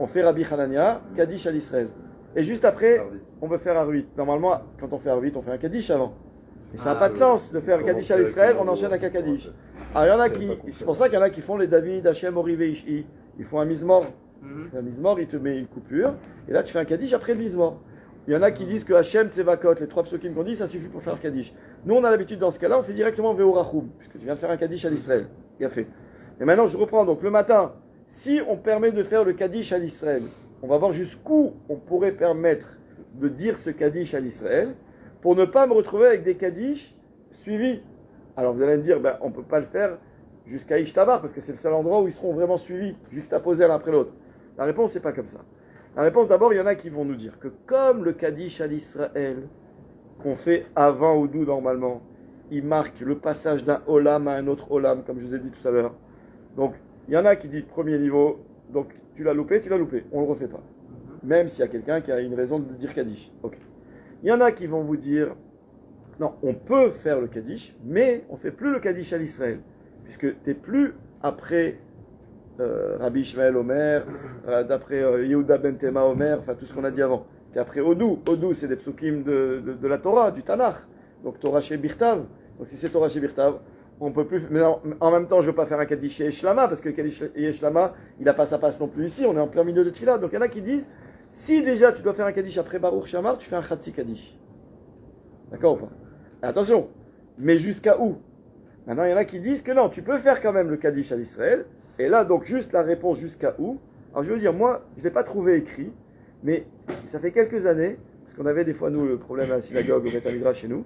On fait Rabbi Hanania, Kaddish à l'Israël. Et juste après, on veut faire Arvit. Normalement, quand on fait Arvit, on fait un Kaddish avant. Et ça n'a pas de sens de faire Kaddish à l'Israël, on enchaîne avec un Kaddish. Alors, c'est pour ça qu'il y en a qui font les David, Hachem, Orivé, Ishi. Ils font un Mizmor. Un Mizmor, il te met une coupure, et là tu fais un Kaddish après le Mizmor. Il y en a qui disent que Hachem, Tsevakot, les 3 psukim qu'on dit, ça suffit pour faire le Kaddish. Nous, on a l'habitude dans ce cas-là, on fait directement Ve'orachum, puisque tu viens de faire un Kaddish à l'Israël. Il a fait. Et maintenant, je reprends. Donc le matin, si on permet de faire le Kaddish à l'Israël, on va voir jusqu'où on pourrait permettre de dire ce Kaddish à l'Israël, pour ne pas me retrouver avec des Kaddish suivis. Alors vous allez me dire, on ne peut pas le faire jusqu'à Ishtabar, parce que c'est le seul endroit où ils seront vraiment suivis, juxtaposés l'un après l'autre. La réponse, c'est pas comme ça. La réponse, d'abord, il y en a qui vont nous dire que comme le Kaddish à l'Israël, qu'on fait avant Oudou normalement, il marque le passage d'un Olam à un autre Olam, comme je vous ai dit tout à l'heure. Donc, il y en a qui disent premier niveau, donc tu l'as loupé, on ne le refait pas. Même s'il y a quelqu'un qui a une raison de dire Kaddish. Ok. Il y en a qui vont vous dire, non, on peut faire le Kaddish, mais on ne fait plus le Kaddish à l'Israël, puisque tu n'es plus après Rabbi Ishmael Omer, d'après Yehuda Ben Tema Omer, enfin tout ce qu'on a dit avant. Et après Odou. Odou, c'est des psukim de la Torah, du Tanakh. Donc Torah chez Birtav. Donc si c'est Torah chez Birtav, on peut plus. Mais en même temps, je ne veux pas faire un Kaddish chez Eshlama, parce que le Kaddish chez Eshlama, il n'a pas sa place non plus ici. On est en plein milieu de Tfilah. Donc il y en a qui disent, si déjà tu dois faire un Kaddish après Baruch Shamar, tu fais un Khatsi Kaddish. D'accord ou pas? Attention, mais jusqu'à où? Maintenant, il y en a qui disent que non, tu peux faire quand même le Kaddish à l'Israël. Et là, donc, juste la réponse jusqu'à où? Alors, je veux dire, moi, je ne l'ai pas trouvé écrit, mais ça fait quelques années, parce qu'on avait des fois, nous, le problème à la synagogue, au Beth Midrash chez nous,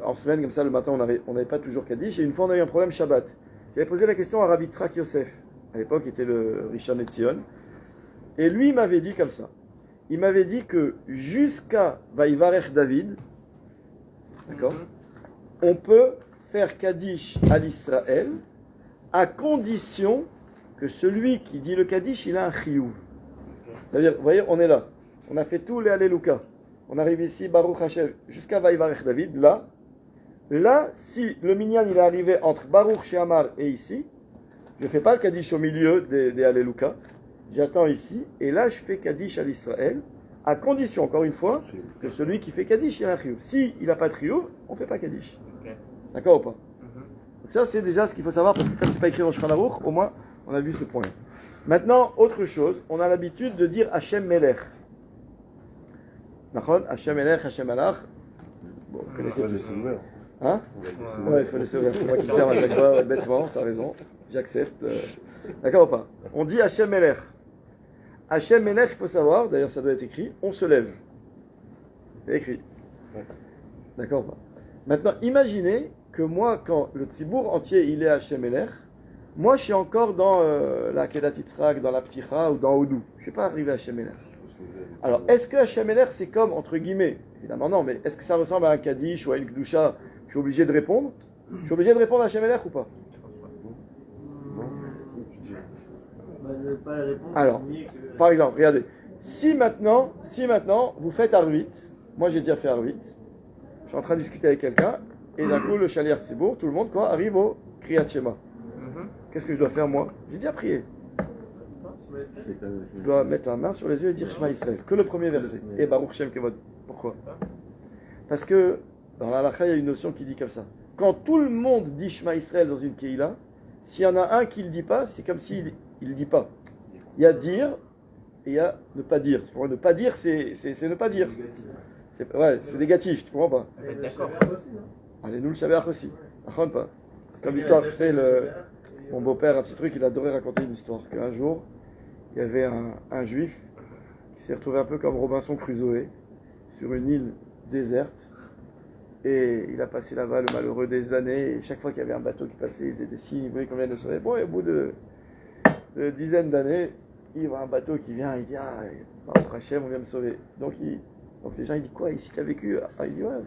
en semaine, comme ça, le matin, on n'avait pas toujours Kaddish, et une fois, on a eu un problème Shabbat. J'avais posé la question à Rabbi Tzrak Yosef, à l'époque, il était le Rishon Etzion, et lui, il m'avait dit comme ça. Il m'avait dit que jusqu'à Vaïvarech David, d'accord, on peut faire Kaddish à l'Israël, à condition que celui qui dit le Kaddish, il a un chiyuv. C'est-à-dire, vous voyez, on est là. On a fait tous les Alléluia. On arrive ici, Baruch Hashem, jusqu'à Vaïvarech David. Là, si le minyan il est arrivé entre Baruch Sheamar et ici, je ne fais pas le Kaddish au milieu des Alléluia. J'attends ici, et là, je fais Kaddish à l'Israël, à condition, encore une fois, que celui qui fait Kaddish, il a un chiyuv. Si il n'a pas de chiyuv, on ne fait pas Kaddish. Okay. D'accord ou pas? Donc ça, c'est déjà ce qu'il faut savoir, parce que comme c'est pas écrit dans Shulchan Aruch, au moins, on a vu ce point. Maintenant, autre chose, on a l'habitude de dire Hashem Melech. D'accord? Hashem Melech, Hashem Alach. Bon, vous connaissez
le souverain.
Hein? Ouais, il faut laisser ouvert. C'est moi qui le ferme à chaque fois, bêtement, t'as raison. J'accepte. D'accord ou pas? On dit Hashem Melech. Hashem Melech, il faut savoir, d'ailleurs ça doit être écrit, on se lève. C'est écrit. D'accord ou pas? Maintenant, imaginez que moi, quand le tzibour entier il est Hashem Melech, moi je suis encore dans la Kedat Yitzhak, dans la Pticha ou dans Odou. Je ne suis pas arrivé à Hashem Melech. Alors, est-ce que Hashem Melech c'est comme, entre guillemets, évidemment non, mais est-ce que ça ressemble à un Kaddish ou à une Kdusha? Je suis obligé de répondre. Je suis obligé de répondre à Hashem Melech ou pas? Alors, par exemple, regardez, si maintenant vous faites Arvit, moi j'ai déjà fait Arvit, je suis en train de discuter avec quelqu'un, et d'un coup le Shaliach Tzibour, tout le monde quoi, arrive au Kriyat Shema. Qu'est-ce que je dois faire moi? J'ai déjà prié. Je dois mettre la main sur les yeux et dire Shema Israël, que le premier verset, et Baruch Shem Kevod. Pourquoi? Parce que dans la halakha il y a une notion qui dit comme ça. Quand tout le monde dit Shema Israël dans une Keïla, s'il y en a un qui ne le dit pas, c'est comme s'il il ne dit pas. Il y a dire et il y a ne pas dire. Ne pas dire, c'est ne pas dire. C'est négatif, tu comprends pas?
D'accord.
Allez, nous le Shabbat aussi. Pas. C'est comme l'histoire, tu sais, mon beau-père, un petit truc, il adorait raconter une histoire. Qu'un jour, il y avait un juif qui s'est retrouvé un peu comme Robinson Crusoe sur une île déserte. Et il a passé là-bas, le malheureux, des années. Et chaque fois qu'il y avait un bateau qui passait, il faisait des signes, il voyait qu'on vient de sauver. Bon, et au bout de dizaines d'années, il voit un bateau qui vient, il dit ah, Baruch Hashem, on vient me sauver. Donc les gens, ils disent quoi, ici tu as vécu? Il dit ouais,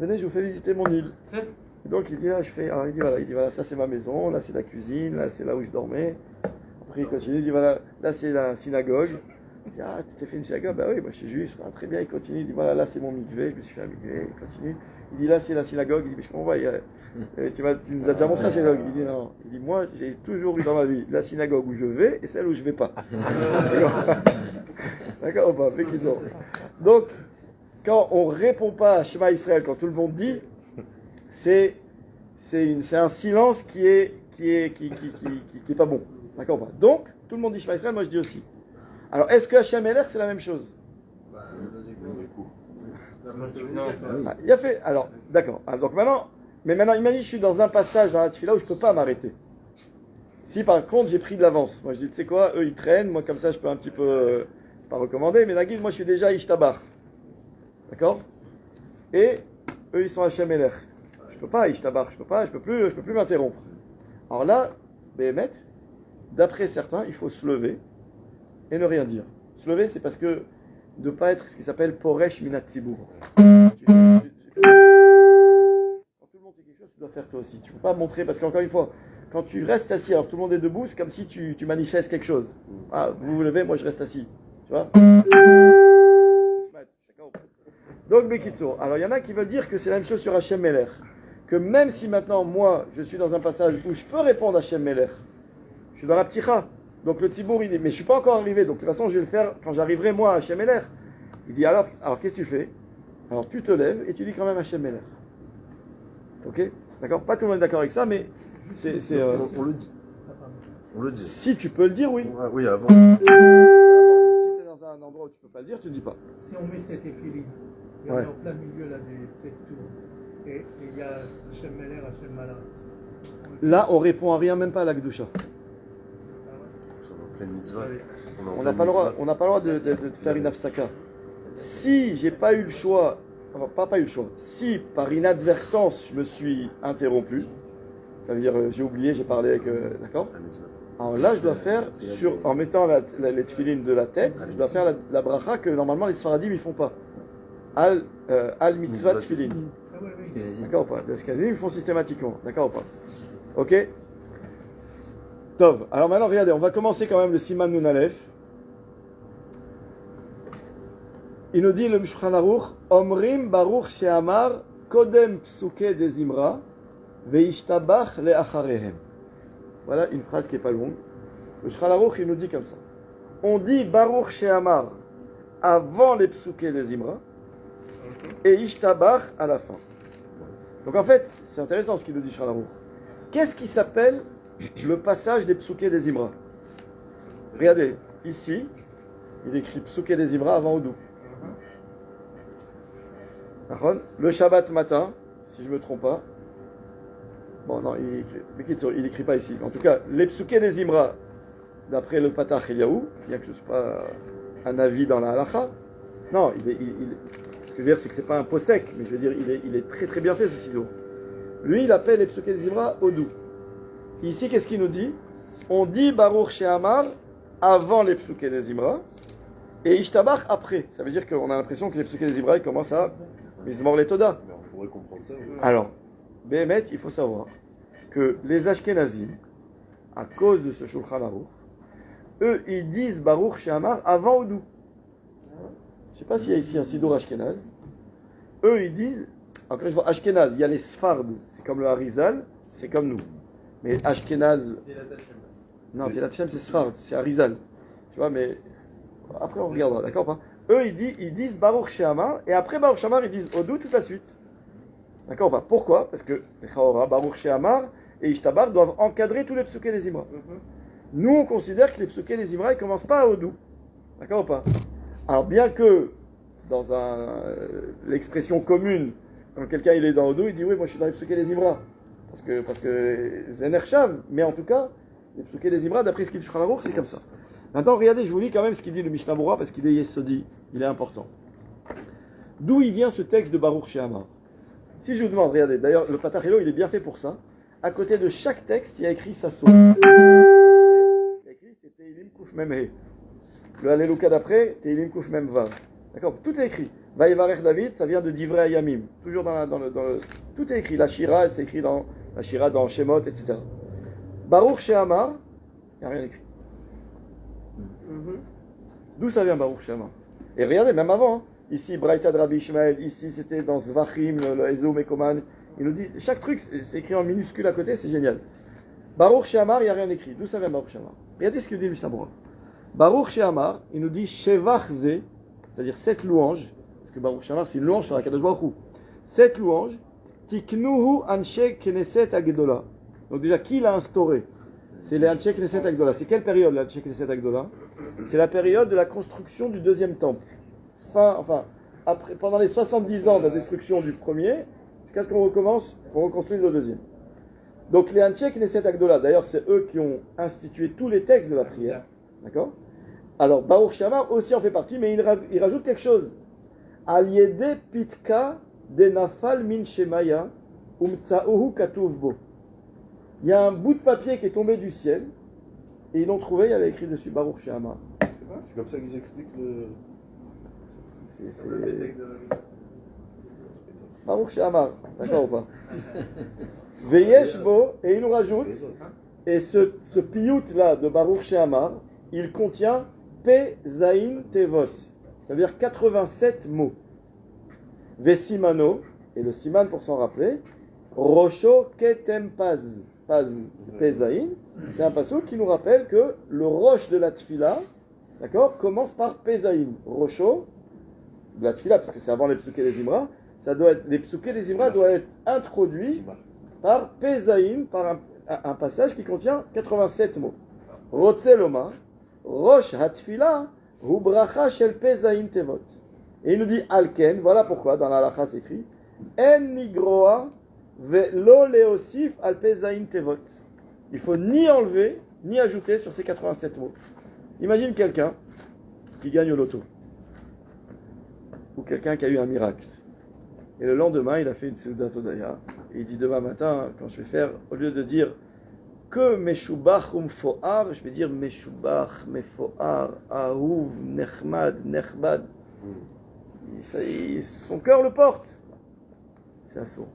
venez, je vous fais visiter mon île. Et donc il dit il dit voilà, ça c'est ma maison, là c'est la cuisine, là c'est là où je dormais. Après il continue, il dit voilà, là c'est la synagogue. Il dit ah, tu t'es fait une synagogue? Bah oui, moi je suis juif. Très bien, il continue, il dit voilà, là c'est mon mikvé, je me suis fait un mikvé, il continue. Il dit là c'est la synagogue, il dit mais je comprends pas, tu nous as déjà montré la synagogue. Il dit non, il dit moi j'ai toujours eu dans ma vie la synagogue où je vais et celle où je vais pas. D'accord ou pas? Donc quand on répond pas à Shema Israël, quand tout le monde dit, c'est un silence qui est pas bon. D'accord ou pas? Donc tout le monde dit Shema Israël, moi je dis aussi. Alors est-ce que Hashem Melech c'est la même chose? Il a fait. Alors, d'accord. Alors, donc maintenant, imagine, je suis dans un passage dans la tefila où je ne peux pas m'arrêter. Si par contre j'ai pris de l'avance, moi je dis, tu sais quoi, eux ils traînent, moi comme ça je peux un petit peu, c'est pas recommandé, mais la guide, moi je suis déjà Ishtabar. D'accord? Et eux ils sont Hashem Melech. Je peux pas Ishtabar, je peux plus m'interrompre. Alors là, Béhémet, d'après certains, il faut se lever et ne rien dire. Se lever, c'est parce que de ne pas être ce qui s'appelle Poresh Minat Tzibour. Quand tout le monde fait quelque chose, tu dois faire toi aussi. Tu ne peux pas montrer, parce qu'encore une fois, quand tu restes assis alors que tout le monde est debout, c'est comme si tu manifestes quelque chose. Ah, vous vous levez, moi je reste assis. Tu vois? Donc, Bekitsour. Alors, il y en a qui veulent dire que c'est la même chose sur Hashem Melech. Que même si maintenant, moi, je suis dans un passage où je peux répondre à Hashem Melech, Je suis dans la pticha. Donc le tzibour, il dit, mais je suis pas encore arrivé. Donc de toute façon, je vais le faire quand j'arriverai moi à Hashem Eler. Il dit, alors qu'est-ce que tu fais? Alors tu te lèves et tu dis quand même Hashem Eler. Ok? D'accord? Pas tout le monde est d'accord avec ça, mais c'est
On le dit. On le dit.
si tu peux le dire, oui.
Ah, oui, avant.
Si tu es dans un endroit où tu peux pas le dire, tu le dis pas.
Si on met cette éphiline, et on
Ouais.
est en plein milieu là des 7 tours, et il y a Hachem Meler, Hachem Malach.
Là, on répond à rien, même pas à la Gdusha.
On est en pleine mitzvah. est en
On n'a
pleine
pas le droit,
mitzvah.
on n'a pas le droit de faire une afsaka. Si j'ai pas eu le choix, enfin pas eu le choix, si par inadvertance je me suis interrompu, ça veut dire j'ai oublié, j'ai parlé avec, d'accord?
La mitzvah.
Alors là, je dois faire, en mettant les tefilines de la tête, je dois faire la bracha que normalement les Sfaradim ils font pas. Al mitzvah tefilin.
Ah ouais, oui.
D'accord ou pas? Les Ashkenazim ils font systématiquement. D'accord ou pas? Ok? Tov. Alors maintenant, regardez, on va commencer quand même le Siman Nun Aleph. Il nous dit le Shulchan Aruch, Omrim Baruch She'amar Kodem Psuke de Zimra Veishtabach Le'acharehem. Voilà une phrase qui n'est pas longue. Le Shulchan Aruch, il nous dit comme ça. On dit Baruch She'amar avant les Psuke de Zimra et Ishtabach à la fin. Donc en fait, c'est intéressant ce qu'il nous dit Shulchan Aruch. Qu'est-ce qui s'appelle le passage des Psuke des Zimra? Regardez, ici, il écrit Psuke des Zimra avant Odou. Le Shabbat matin, si je ne me trompe pas. Bon, non, il écrit pas ici. En tout cas, les Psuke des Zimra, d'après le Patach Eliyahu, bien que je ne suis pas un avis dans la halacha, non, ce que je veux dire, c'est que ce n'est pas un pot sec, mais je veux dire, il est très très bien fait ce ciseau. Lui, il appelle les Psuke des Zimra Odou. Ici, qu'est-ce qu'il nous dit? On dit Baruch She'amar avant les Psuke des Zimra et Ishtabach après. Ça veut dire qu'on a l'impression que les Psuke des Zimra ils commencent à Mizmor les Toda.
Mais on pourrait comprendre ça. Oui.
Alors, Béhémet, il faut savoir que les Ashkenazim, à cause de ce Shulchan Aruch, eux, ils disent Baruch She'amar avant Odou. Je ne sais pas s'il y a ici un Sidour Ashkenaz. Eux, ils disent, encore une fois, Ashkenaz, il y a les Sfard, c'est comme le Harizal, c'est comme nous. Mais Ashkenaz, non, Filat Hashem c'est Sfard, c'est Harizal. Tu vois, mais après on regardera, d'accord pas? Eux ils disent Baruch She'amar, et après Baruch She'amar ils disent Odou toute la suite. D'accord pas? Pourquoi? Parce que Baruch She'amar et Ishtabar doivent encadrer tous les Psuke des Zimra. Nous on considère que les Psuke des Zimra ils commencent pas à Odou. D'accord ou pas? Alors bien que dans l'expression commune, quand quelqu'un il est dans Odou, il dit oui, moi je suis dans les Psuke des Zimra. Parce que Zener Shav, mais en tout cas, les Psuke des Zimra, d'après ce qu'il dit Shulchan Aruch, c'est comme ça. Maintenant, regardez, je vous lis quand même ce qu'il dit le Mishnah Berurah, parce qu'il est Yesodi, il est important. D'où il vient ce texte de Baruch She'amar? Si je vous demande, regardez, d'ailleurs, le Patach Eliyahu, il est bien fait pour ça. À côté de chaque texte, il y a écrit Sasso. Il y a écrit, c'est Teilim Kuf Mem He. Le Alléluia d'après, Teilim Kuf Mem Vav. D'accord? Tout est écrit. Vaïvarech David, ça vient de Divrei Ayamim. Toujours dans le tout est écrit. La Shira, c'est écrit dans la Shira, dans Shemot, etc. Baruch She'amar, il n'y a rien écrit. D'où ça vient Baruch She'amar? Et regardez, même avant, hein, ici Braïta de Rabbi Ishmael, ici c'était dans Zvachim, le Ezo Mekoman. Il nous dit, chaque truc c'est écrit en minuscule à côté, c'est génial. Baruch She'amar, il n'y a rien écrit. D'où ça vient Baruch She'amar? Regardez ce que dit le Mishnah Berurah. Baruch She'amar, il nous dit Shevach Ze, c'est-à-dire cette louange, parce que Baruch She'amar c'est une louange sur la Kadosh Baruch Hu. Cette louange, Tiknuhu Anshe Knesset Agdola. Donc déjà, qui l'a instauré? C'est les Anshe Knesset Agdola. C'est quelle période les Anshe Knesset Agdola? C'est la période de la construction du deuxième temple. Après, pendant les 70 ans de la destruction du premier, jusqu'à ce qu'on recommence, qu'on reconstruise le deuxième. Donc les Anshe Knesset Agdola, d'ailleurs c'est eux qui ont institué tous les textes de la prière. D'accord? Alors Baruch She'amar aussi en fait partie, mais il rajoute quelque chose. Al Yede Pitka de Nafal Min Shemaya Umtsa'uhu Katuv Bo. Il y a un bout de papier qui est tombé du ciel, et ils l'ont trouvé, il y avait écrit dessus Baruch She'amar.
C'est comme ça qu'ils expliquent le.
Baruch She'amar, d'accord ou pas? Veyeshbo, et il nous rajoute, et ce piyut là de Baruch She'amar, il contient Pe Zain Tevot, c'est-à-dire 87 mots. Vesimano, et le siman pour s'en rappeler, Rosho Ketem Paz, Pezaïn, c'est un passouk qui nous rappelle que le roche de la tfila, d'accord, commence par Pezaïn. Rocho de la tfila, parce que c'est avant les psuké des Imra, les psuké des Imra doivent être introduits par Pezaïn, par un passage qui contient 87 mots. Rotzeloma, Rosh Hatfila, Hu Bracha Shel Pezaïn Tevot. Et il nous dit Alken, voilà pourquoi dans la halakha c'est écrit En Nigroa Ve'lo Leosif Al Pezaïn Tevot. Il faut ni enlever ni ajouter sur ces 87 mots. Imagine quelqu'un qui gagne au loto, ou quelqu'un qui a eu un miracle. Et le lendemain, il a fait une Seudat Hodaya. Et il dit demain matin, quand je vais faire, au lieu de dire que Meshubach Umfoar, je vais dire Meshubach, Mefoar, Ahuv, Nechmad, Nechbad. Son cœur le porte. C'est un saut.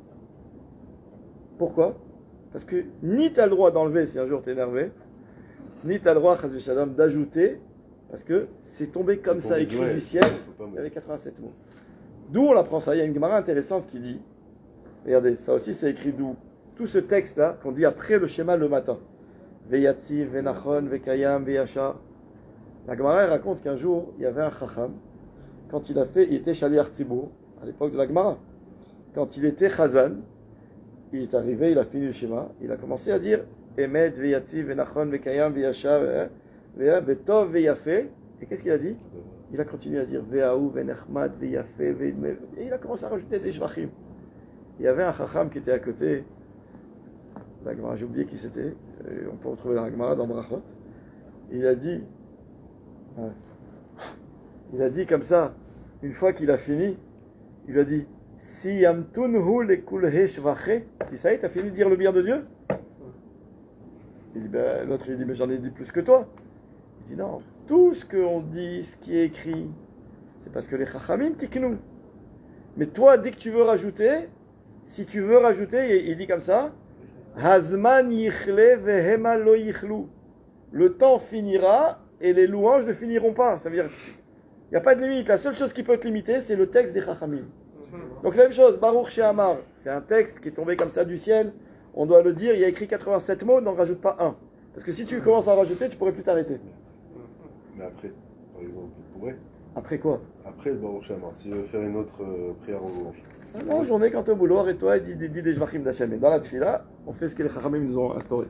Pourquoi? Parce que ni tu as le droit d'enlever si un jour tu es énervé, ni tu as le droit, Chazvi Shalom, d'ajouter, parce que c'est tombé comme ça, écrit du ciel, il y avait 87 mots. D'où on apprend ça? Il y a une Gemara intéressante qui dit, regardez, ça aussi c'est écrit d'où? Tout ce texte-là qu'on dit après le schéma le matin. Veyatziv, Venachon, Vekayam, Veyachar. La Gemara raconte qu'un jour, il y avait un Chacham, quand il était Shaliach Tzibour, à l'époque de la Gemara. Quand il était Chazan, il est arrivé, il a fini le schéma, il a commencé à dire Emet, Veyatziv, Venachon, Vekayam, Veyachar, Vetov, Veyafé. Et qu'est-ce qu'il a dit? Il a continué à dire Veaou, Venechmad, Veyafé, Veidme. Et il a commencé à rajouter des Shvachim. Il y avait un Chacham qui était à côté. La Gemara, j'ai oublié qui c'était. On peut retrouver dans la Gemara, dans Brachot. Il a dit comme ça, une fois qu'il a fini, il a dit Si yamtunhu le kulhe shvache, qui ça y est, t'as fini de dire le bien de Dieu? Il dit, l'autre il dit mais j'en ai dit plus que toi. Il dit non, tout ce qu'on dit, ce qui est écrit, c'est parce que les chachamim tiknou. Mais toi, dès que tu veux rajouter, si tu veux rajouter, il dit comme ça Hazman yichle vehema lo yichlu. Le temps finira et les louanges ne finiront pas. Ça veut dire il n'y a pas de limite. La seule chose qui peut te limiter, c'est le texte des Chachamim. Donc la même chose, Baruch She'amar, c'est un texte qui est tombé comme ça du ciel. On doit le dire, il y a écrit 87 mots, n'en rajoute pas un. Parce que si tu commences à en rajouter, tu ne pourrais plus t'arrêter.
Mais après, par exemple, il pourrait.
Après quoi?
Après le Baruch She'amar, si je veux faire une autre prière en louange.
Non, journée quand t'es au boulot, arrête-toi et dis des Jvachim d'Hachem. Et dans la tefila, on fait ce que les Chachamim nous ont instauré.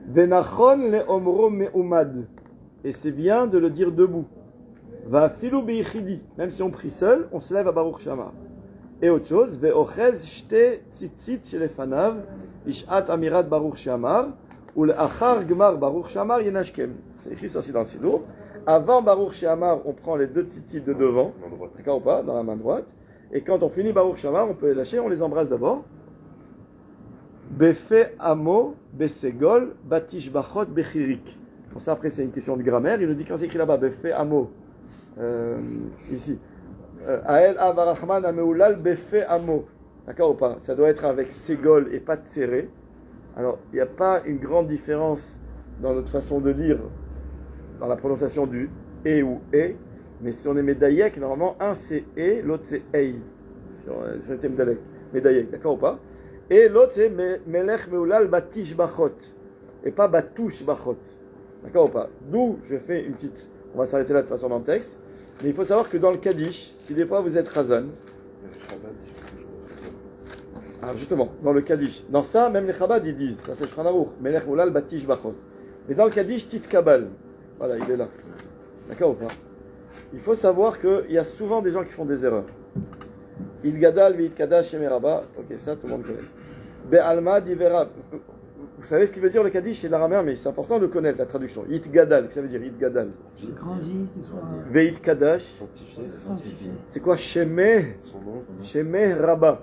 Venachon le omro me'umad. Et c'est bien de le dire debout. Va filou beichidi. Même si on prie seul, on se lève à Baruch She'amar. Et autre chose, ve'ochez shte tzitzit shelefanav, ishat amirat Baruch She'amar, ou l'achar gmar Baruch She'amar yenashkem. C'est écrit ça aussi dans le Sidour. Avant Baruch She'amar, on prend les deux tzitzit de devant, d'accord ou pas, dans la main droite. Et quand on finit Baruch She'amar, on peut les lâcher, on les embrasse d'abord. Befe amo, besegol, batish bachot, bechirik. Pour ça, après, c'est une question de grammaire. Il nous dit quand c'est écrit là-bas, Befe amo, ici. Ael avarachman ameulal befe amo. D'accord ou pas? Ça doit être avec segol et pas tseré. Alors, il n'y a pas une grande différence dans notre façon de lire, dans la prononciation du e ou e. Mais si on est médaillek, normalement, un c'est e, l'autre c'est ei. Si on était médaillek, d'accord ou pas? Et l'autre c'est melech meulal batish bachot. Et pas batouche bachot. D'accord ou pas? D'où je fais une petite. On va s'arrêter là de toute façon dans le texte. Mais il faut savoir que dans le Kaddish, si des fois vous êtes Chazan. Alors justement, dans le Kaddish. Dans ça, même les Chabad ils disent. Ça c'est Shulchan Aruch. Melech meulal batish bachot. Mais dans le Kaddish, Tit Kabal. Voilà, il est là. D'accord ou pas? Il faut savoir qu'il y a souvent des gens qui font des erreurs. Il gadal v'it kadash shemeraba. Ok, ça tout le monde connaît. Be'alma divera. Vous savez ce qu'il veut dire le Kaddish? C'est l'araméen, mais c'est important de connaître la traduction. It gadal, qu'est-ce que ça veut dire? It gadal.
J'ai grandi, qu'il soit
Ve'it kadash.
sanctifié.
C'est quoi? Shemeh.
Son nom,
Shemeh Rabba.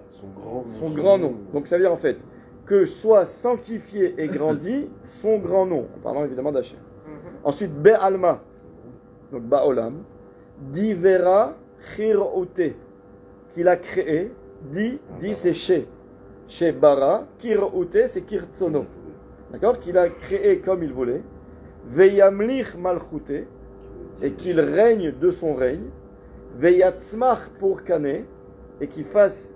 son
Grand nom. Donc ça veut dire en fait que soit sanctifié et grandi son grand nom. En parlant évidemment d'Hachem. Ensuite, Be'alma. Donc Ba'olam. Divera Chir'ote, qu'il a créé. Di c'est Chez Bara. Kir'ote, c'est Kirtsono. D'accord? Qu'il a créé comme il voulait. Veyamlich Malchute, et qu'il règne de son règne. Veyatzmach pour Kane, et qu'il fasse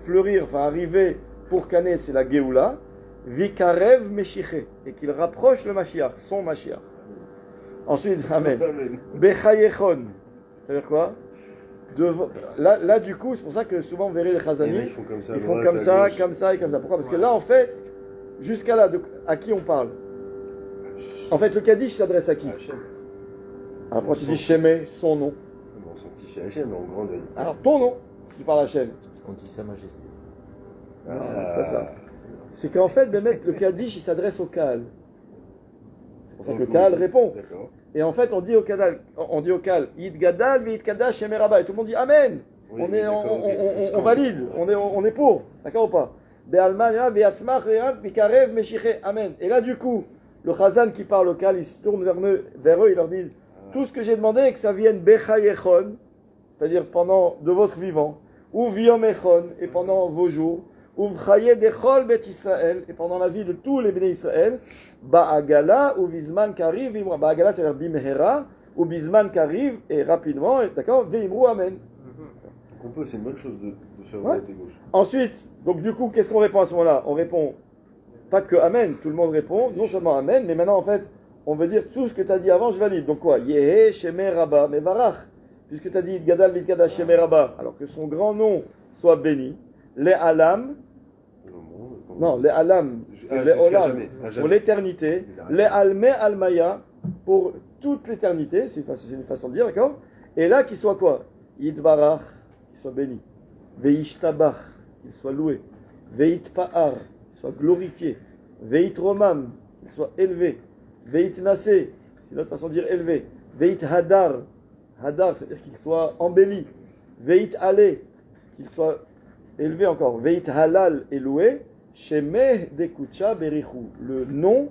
fleurir, enfin arriver pour Kane, c'est la Géoula. Vikarev Meshiche, et qu'il rapproche le Mashiach, son Mashiach. Ensuite, Amen.
Amen.
Bechayechon, c'est-à-dire quoi? Là, du coup, c'est pour ça que souvent vous verrez les
Et là,
Chazanim,
ils font comme ça. à
ils font
droite,
comme
à
ça,
gauche.
comme ça et comme ça. Pourquoi? Parce que là, en fait, jusqu'à là, à qui on parle? En fait, le Kaddish s'adresse à qui?
À Hachem.
Après, tu dis Shemé, son nom.
On sanctifie Hachem, mais on grandit.
Alors, ton nom, si tu parles à Hachem.
Parce qu'on dit Sa Majesté.
Non, c'est pas ça. C'est qu'en fait, le Kaddish, il s'adresse au Kaal. C'est pour ça que le Kaal répond.
D'accord.
Et en fait, on dit au Kaal, Yid Gadal, Yid Kadash, Shemé Rabba. Et tout le monde dit Amen.
Oui,
On est,
d'accord, ok.
on valide, on est pour, d'accord ou pas? Be'almania, be'atzmach, bikarev, meshiche, amen. Et là, du coup, le Chazan qui parle local, il se tourne vers eux, il leur dit tout ce que j'ai demandé, que ça vienne bechayechon, c'est-à-dire pendant de votre vivant, ou viomechon, et pendant vos jours, ou vchaye dechol bet Israël, et pendant la vie de tous les bénis Israël, ba'agala, ou bizman kariv, ba'agala, c'est-à-dire bimhera, ou bizman kariv, et rapidement, d'accord, veimru, amen.
On peut, c'est une bonne chose de faire
Ouais.
droite et gauche.
Ensuite, donc du coup, qu'est-ce qu'on répond à ce moment-là? On répond pas que Amen, tout le monde répond, non seulement Amen, mais maintenant en fait, on veut dire tout ce que tu as dit avant, je valide. Donc quoi? Yehe, Shemé, Rabba, Mevarach. Puisque tu as dit Gadal, Vidkada, Shemé, Rabba, alors que son grand nom soit béni. Les Alam,
Le monde,
non, les Alam,
Ah,
les
jusqu'à
Olam,
jamais, à
pour
jamais.
l'éternité. Les Alme, Almaya, pour toute l'éternité, c'est une façon de dire, d'accord? Et là, qu'il soit quoi? Yidbarach, qu'il soit béni. Veishtabach, qu'il soit loué. Veitpa'ar, qu'il soit glorifié. Veitromam, qu'il soit élevé. Veitnasé, c'est une autre façon de dire élevé. Veithadar, hadar, c'est-à-dire qu'il soit embelli. Veitale, qu'il soit élevé encore. Veithalal est loué. Shemeh de Kucha Berichu. Le nom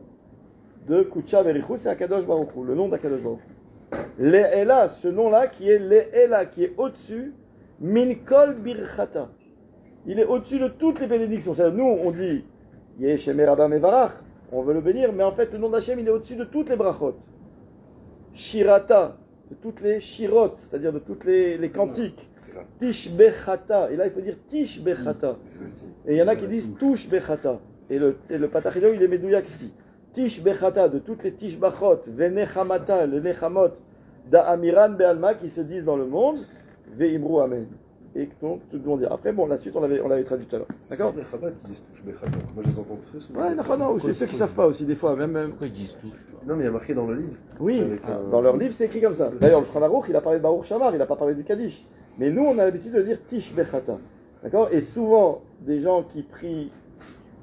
de Kucha Berichu, c'est Akadosh Baruch Hu, le nom d'Akadosh Baruch Hu. Le'ela, ce nom-là qui est Le'ela, qui est au-dessus, Min Kol Birchata. Il est au-dessus de toutes les bénédictions. C'est-à-dire, nous, on dit Yeshemé Rabba Mevarach, on veut le bénir, mais en fait, le nom d'Hachem, il est au-dessus de toutes les brachot. Shirata, de toutes les shirot, c'est-à-dire de toutes les cantiques. Tish Bechata, et là, il faut dire Tish Bechata.
C'est ce que je dis.
Et il y en a qui disent Touche Bechata. Et le Patachilo, il est médouillac ici. Tish Bechata, de toutes les Tish Bachot, Venechamata, le Nechamot, Da'amiran Be'alma, qui se disent dans le monde, Ve'imru Amen. Et donc, tout le monde dit. Après, bon, la suite, on l'avait traduit tout à l'heure. D'accord?
Les Chabad qui disent touche Bechata. Moi, je les entends très souvent.
Ouais, non, c'est ceux qui savent pas aussi, des fois. Même...
Pourquoi ils disent tout?
Non, mais il y a marqué dans le livre.
Oui,
C'est avec un-
dans leur livre, c'est écrit comme ça. D'ailleurs, le Shulchan Aruch, il a parlé de Baruch Shamar, il n'a pas parlé du Kaddish. Mais nous, on a l'habitude de dire Tish Bechata. D'accord? Et souvent, des gens qui prient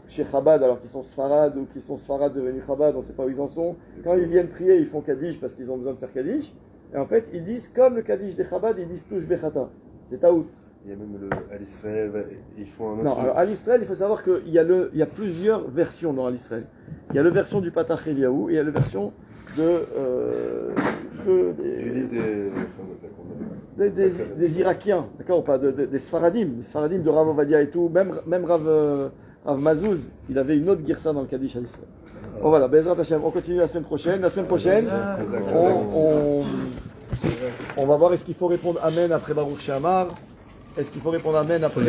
chez Chabad, alors qu'ils sont Sfarad ou qui sont Sfarad devenus Chabad, on ne sait pas où ils en sont, quand ils viennent prier, ils font Kaddish parce qu'ils ont besoin de faire Kaddish. Et en fait, ils disent comme le Kaddish des Chabad, ils disent Touche Bechata. C'est Taout.
Il y a même le Al Israël, ils font un autre.
Non, alors à l'Israël, il faut savoir qu'il y a plusieurs versions dans l'Israël. Il y a la version du Patach Eliyahu et il y a la version
Du livre
des Irakiens, d'accord, pas des Sfaradim de Rav Ovadia et tout, même Rav Mazouz, il avait une autre girsa dans le Kaddish à l'Israël. Bon voilà, Bezrat Hashem, on continue la semaine prochaine. La semaine prochaine, on va voir est-ce qu'il faut répondre Amen après Baruch Shamar, est-ce qu'il faut répondre Amen après...